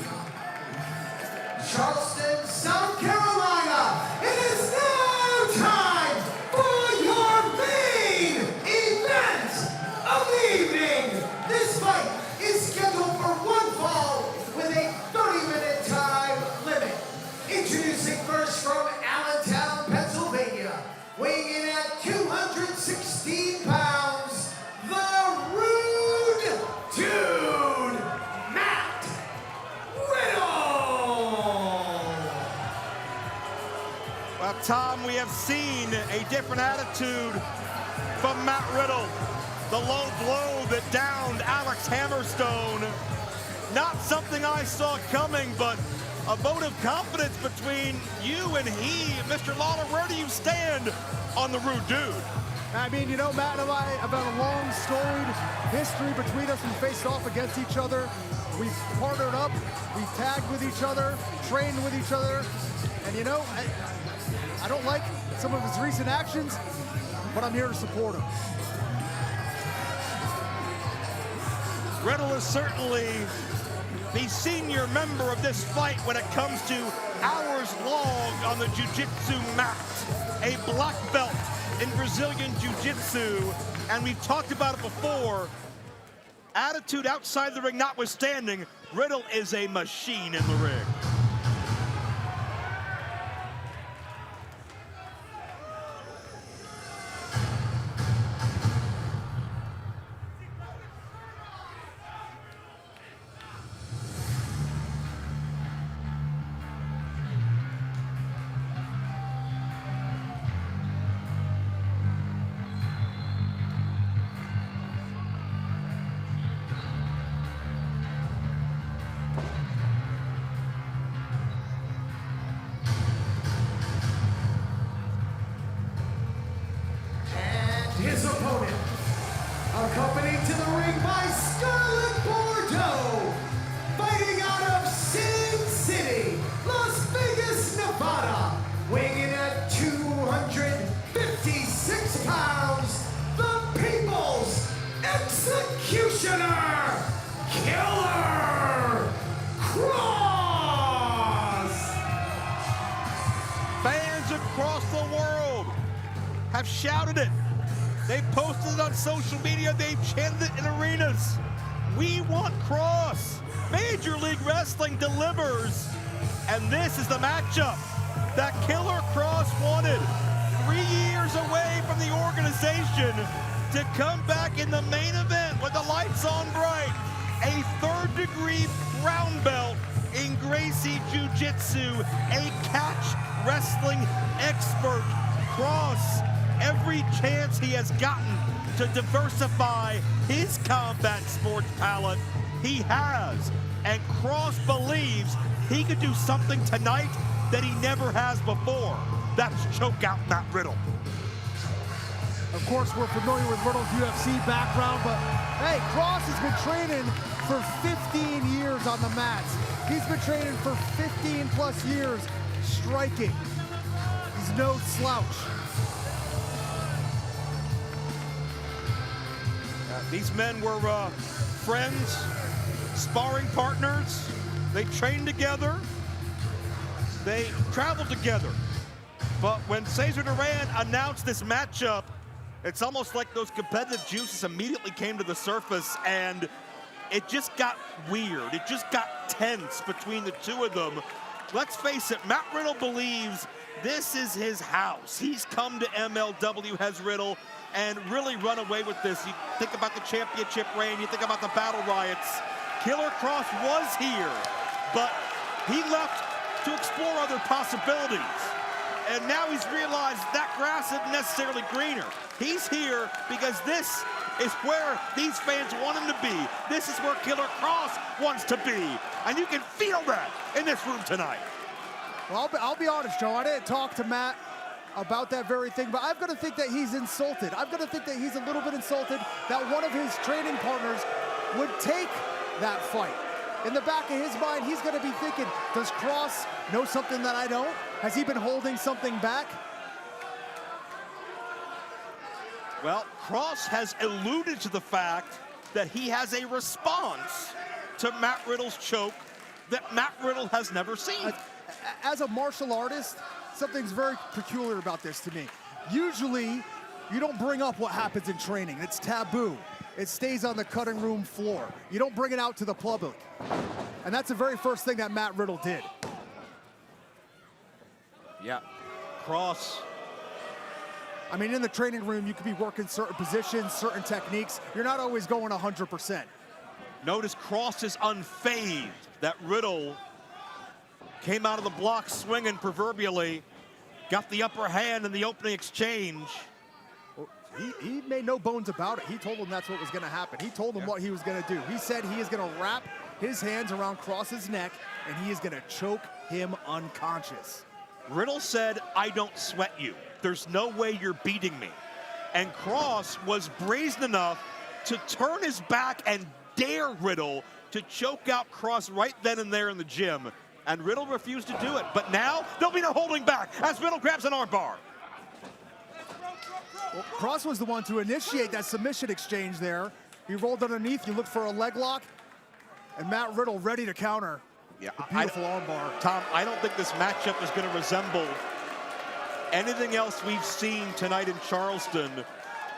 Charleston, South Carolina, it is now time for your main event of the evening. This fight is scheduled for one fall with a 30-minute time limit. Introducing first from Allentown, Pennsylvania, weighing in at 216 pounds, the Rude Dude, Matt Riddle. Well, Tom, we have seen a different attitude from Matt Riddle. The low blow that downed Alex Hammerstone. Not something I saw coming, but a vote of confidence between you and he. Mr. Lawler, where do you stand on the Rude Dude? I mean, you know, Matt and I have had a long, storied history between us. We faced off against each other. We've partnered up. We've tagged with each other, trained with each other. And, you know, I don't like some of his recent actions, but I'm here to support him. Riddle is certainly the senior member of this fight when it comes to hours long on the jiu-jitsu mat. A black belt in Brazilian jiu-jitsu, and we've talked about it before. Attitude outside the ring notwithstanding, Riddle is a machine in the ring. His opponent, accompanied to the ring by Scarlett, fighting out of Sin City, Las Vegas, Nevada, weighing in at 256 pounds, the People's Executioner, Killer Kross! Fans across the world have shouted it. They've posted it on social media. They've chanted it in arenas. We want Kross. Major League Wrestling delivers. And this is the matchup that Killer Kross wanted. 3 years away from the organization to come back in the main event with the lights on bright. A third-degree brown belt in Gracie Jiu-Jitsu, a catch wrestling expert. Kross, every chance he has gotten to diversify his combat sports palette, he has. And Kross believes he could do something tonight that he never has before. That's choke out Matt Riddle. Of course, we're familiar with Riddle's UFC background, but hey, Kross has been training for 15 years on the mats. He's been training for 15 plus years striking. He's no slouch. These men were friends, sparring partners. They trained together. They traveled together. But when Cesar Duran announced this matchup, it's almost like those competitive juices immediately came to the surface, and it just got weird. It just got tense between the two of them. Let's face it, Matt Riddle believes this is his house. He's come to MLW, has Riddle, and really run away with this. You think about the championship reign, you think about the battle riots. Killer Kross was here, but he left to explore other possibilities. And now he's realized that grass isn't necessarily greener. He's here because this is where these fans want him to be. This is where Killer Kross wants to be. And you can feel that in this room tonight. Well, I'll be honest, Joe. I didn't talk to Matt about that very thing, but I've got to think that he's insulted. I've got to think that he's a little bit insulted that one of his training partners would take that fight. In the back of his mind, he's going to be thinking, does Kross know something that I don't? Has he been holding something back? Well, Kross has alluded to the fact that he has a response to Matt Riddle's choke that Matt Riddle has never seen. As a martial artist, something's very peculiar about this to me. Usually, you don't bring up what happens in training. It's taboo. It stays on the cutting room floor. You don't bring it out to the public. And that's the very first thing that Matt Riddle did. Yeah, Kross. I mean, in the training room, you could be working certain positions, certain techniques. You're not always going 100%. Notice Kross is unfazed. That Riddle came out of the block swinging proverbially, got the upper hand in the opening exchange. Well, he made no bones about it. He told him that's what was going to happen. He told him what he was going to do. He said he is going to wrap his hands around Kross's neck, and he is going to choke him unconscious. Riddle said, I don't sweat you. There's no way you're beating me. And Kross was brazen enough to turn his back and dare Riddle to choke out Kross right then and there in the gym. And Riddle refused to do it. But now, there'll be no holding back as Riddle grabs an armbar. Well, Kross was the one to initiate that submission exchange there. He rolled underneath, you looked for a leg lock, and Matt Riddle ready to counter. Yeah, beautiful armbar. Tom, I don't think this matchup is going to resemble anything else we've seen tonight in Charleston.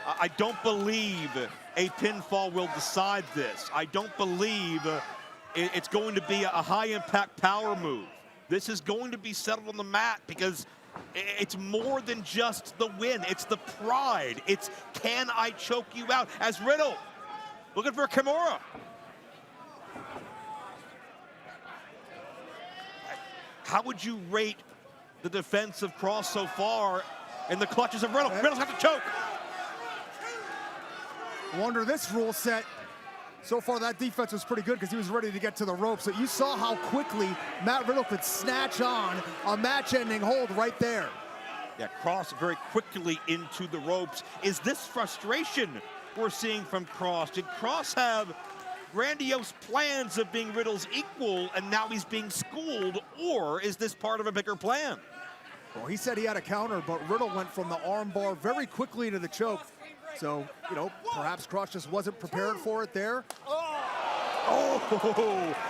I don't believe a pinfall will decide this. I don't believe it's going to be a high-impact power move. This is going to be settled on the mat because it's more than just the win. It's the pride. It's, can I choke you out? As Riddle looking for a Kimura. How would you rate the defense of Kross so far in the clutches of Riddle? Riddle's have to choke. Under this rule set, so far that defense was pretty good because he was ready to get to the ropes. So you saw how quickly Matt Riddle could snatch on a match-ending hold right there. Yeah, Kross very quickly into the ropes. Is this frustration we're seeing from Kross? Did Kross have grandiose plans of being Riddle's equal and now he's being schooled, or is this part of a bigger plan? Well, he said he had a counter, but Riddle went from the armbar very quickly to the choke. So, you know, perhaps Kross just wasn't prepared for it there. Oh,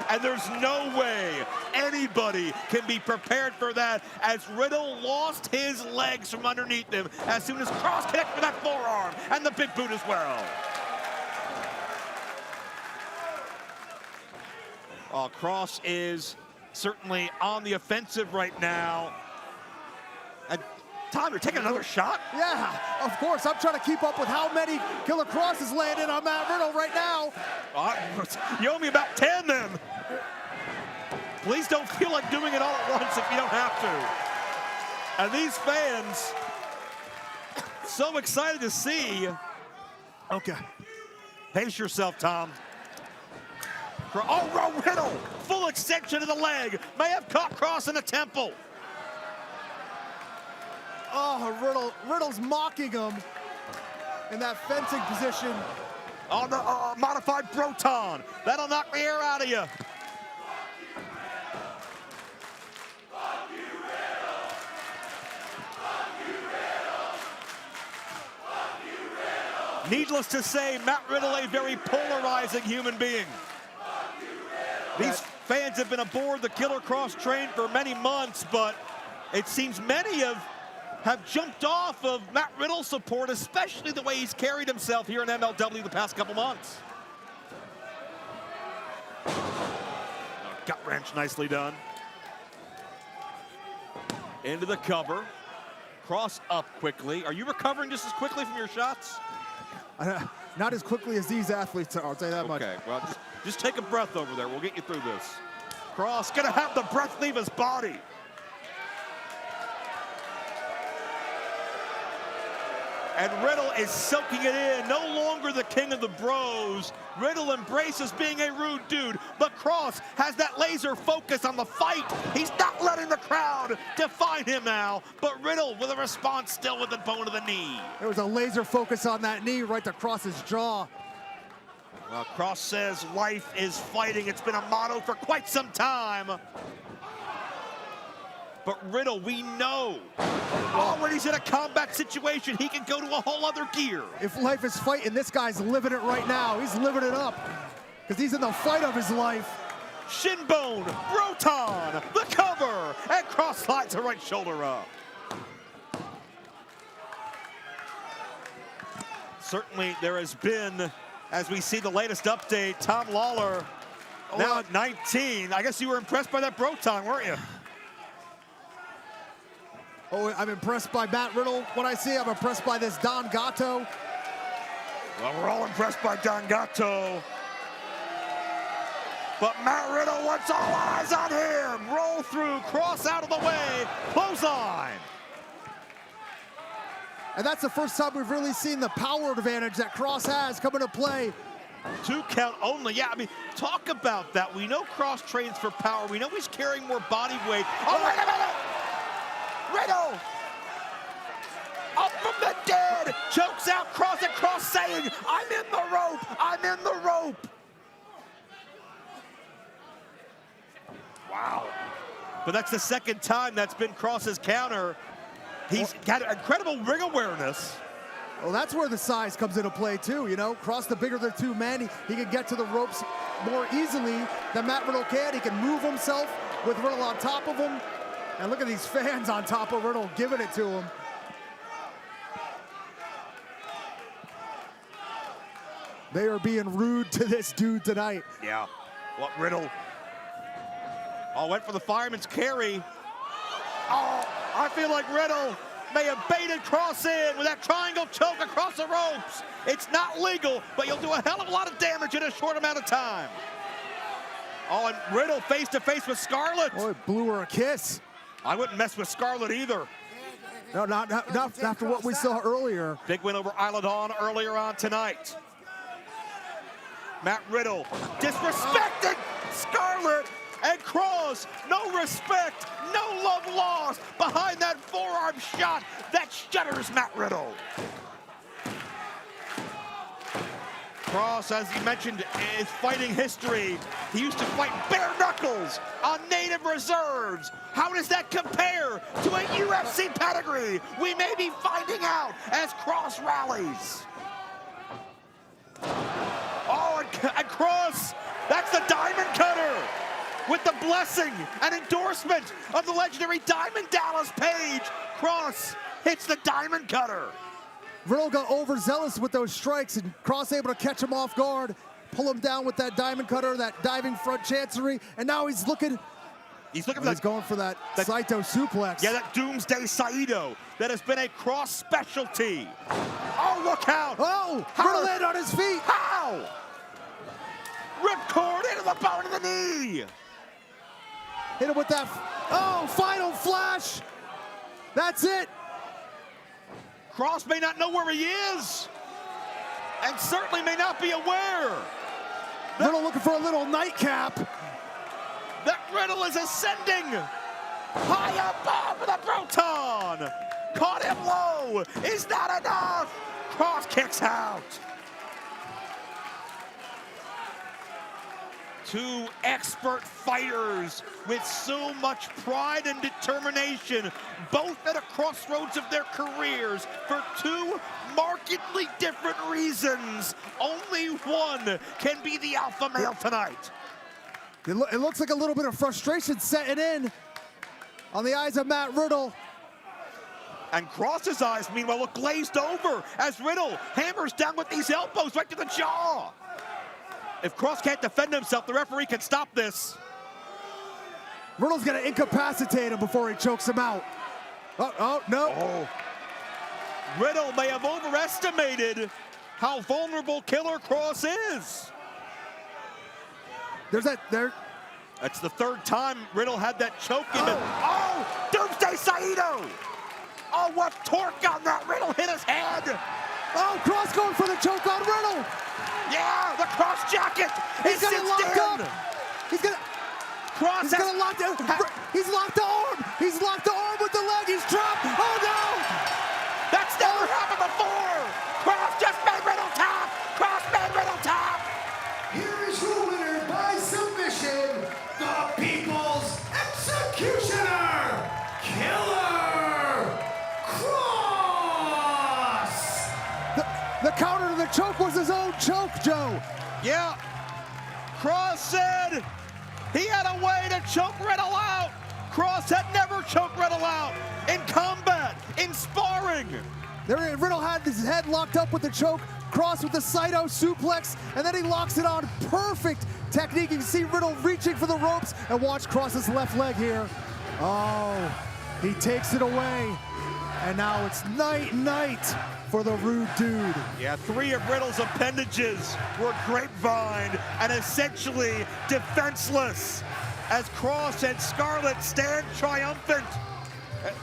and there's no way anybody can be prepared for that as Riddle lost his legs from underneath him as soon as Kross connected with that forearm and the big boot as well. Kross is certainly on the offensive right now. And Tom, you're taking another shot? Yeah, of course. I'm trying to keep up with how many Killer Kross is landing on Matt Riddle right now. You owe me about 10 then. Please don't feel like doing it all at once if you don't have to. And these fans, so excited to see. Okay. Pace yourself, Tom. Oh, Riddle, full extension of the leg. May have caught Kross in the temple. Oh, Riddle's mocking him in that fencing position. On the modified Broton. That'll knock the air out of you. Needless to say, Matt Riddle, a very polarizing human being. These fans have been aboard the Killer Kross train for many months, but it seems many have jumped off of Matt Riddle's support, especially the way he's carried himself here in MLW the past couple months. Gut wrench, nicely done. Into the cover. Kross up quickly. Are you recovering just as quickly from your shots? Not as quickly as these athletes are, I'll say that much. Okay, well, just take a breath over there. We'll get you through this. Kross gonna have the breath leave his body. And Riddle is soaking it in. No longer the king of the bros. Riddle embraces being a rude dude, but Kross has that laser focus on the fight. He's not letting the crowd define him now, but Riddle with a response still with the bone of the knee. There was a laser focus on that knee right to Kross's jaw. Well, Kross says life is fighting. It's been a motto for quite some time. But Riddle, we know, when he's in a combat situation, he can go to a whole other gear. If life is fighting, this guy's living it right now. He's living it up because he's in the fight of his life. Shinbone, Broton, the cover, and Kross slides the right shoulder up. Certainly there has been, as we see the latest update, Tom Lawler now at 19. I guess you were impressed by that Broton, weren't you? Oh, I'm impressed by Matt Riddle. What I see, I'm impressed by this Don Gato. Well, we're all impressed by Don Gato. But Matt Riddle wants all eyes on him. Roll through, Kross out of the way, clothesline. And that's the first time we've really seen the power advantage that Kross has come into play. 2 count only. Yeah, I mean, talk about that. We know Kross trains for power. We know he's carrying more body weight. Oh, wait a minute! Riddle! Up from the dead! Chokes out Kross, and Kross saying, I'm in the rope! I'm in the rope! Wow. But that's the second time that's been Kross's counter. He's got incredible ring awareness. Well, that's where the size comes into play too, you know? Kross, the bigger the 2 men, he can get to the ropes more easily than Matt Riddle can. He can move himself with Riddle on top of him. And look at these fans on top of Riddle giving it to him. They are being rude to this dude tonight. Yeah. Well, Riddle went for the fireman's carry. Oh, I feel like Riddle may have baited Kross in with that triangle choke across the ropes. It's not legal, but you'll do a hell of a lot of damage in a short amount of time. Oh, and Riddle face to face with Scarlett. Boy, blew her a kiss. I wouldn't mess with Scarlett either. No, not after what we saw earlier. Big win over Isla earlier on tonight. Matt Riddle disrespecting Scarlett, and Kross, no respect, no love lost behind that forearm shot that shudders Matt Riddle. Kross, as he mentioned, is fighting history. He used to fight bare knuckles on native reserves. How does that compare to a UFC pedigree? We may be finding out as Kross rallies. Oh, and Kross, that's the diamond cutter with the blessing and endorsement of the legendary Diamond Dallas Page. Kross hits the diamond cutter. Riddle got overzealous with those strikes, and Kross able to catch him off guard, pull him down with that diamond cutter, that diving front chancery, and now he's looking. He's going for that Saito suplex. Yeah, that Doomsday Saito that has been a Kross specialty. Oh, look out! Oh, Riddle landed on his feet. How? Ripcord into the bone of the knee. Hit him with that. Oh, final flash. That's it. Kross may not know where he is, and certainly may not be aware. Riddle looking for a little nightcap. That Riddle is ascending high above the Broton. Caught him low. Is that enough? Kross kicks out. 2 expert fighters with so much pride and determination, both at a crossroads of their careers for 2 markedly different reasons. Only one can be the alpha male tonight. It looks like a little bit of frustration setting in on the eyes of Matt Riddle. And Kross's eyes, meanwhile, look glazed over as Riddle hammers down with these elbows right to the jaw. If Kross can't defend himself, the referee can stop this. Riddle's gonna incapacitate him before he chokes him out. Oh, no. Oh. Riddle may have overestimated how vulnerable Killer Kross is. That's the 3rd time Riddle had that choke in it. Oh, Doomsday Saito! Oh, what torque on that! Riddle hit his head! Oh, Kross going for the choke on Riddle! Yeah, the Kross jacket! He's got it locked up! He's gonna... Kross He's gonna lock the... He's locked the arm! He's locked the arm with the leg! He's trapped! Oh, no! That's never happened before! Kross just made Riddle tap! Kross made Riddle tap! Here is your winner by submission, the People's Executioner, Killer Kross! The counter to the choke was his own choke, Joe! Yeah. Kross said he had a way to choke Riddle out. Kross had never choked Riddle out in combat, in sparring. Riddle had his head locked up with the choke, Kross with the Saito suplex, and then he locks it on. Perfect technique. You can see Riddle reaching for the ropes, and watch Kross's left leg here. Oh, he takes it away, and now it's night for the Rude Dude. Yeah, 3 of Riddle's appendages were grapevine and essentially defenseless as Kross and Scarlett stand triumphant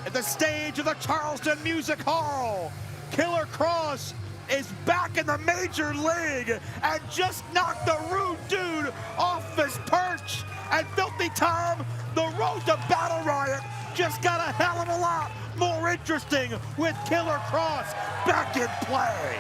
at the stage of the Charleston Music Hall. Killer Kross is back in the major league and just knocked the Rude Dude off his perch. And Filthy Tom, the road to Battle Riot just got a hell of a lot more interesting with Killer Kross back in play.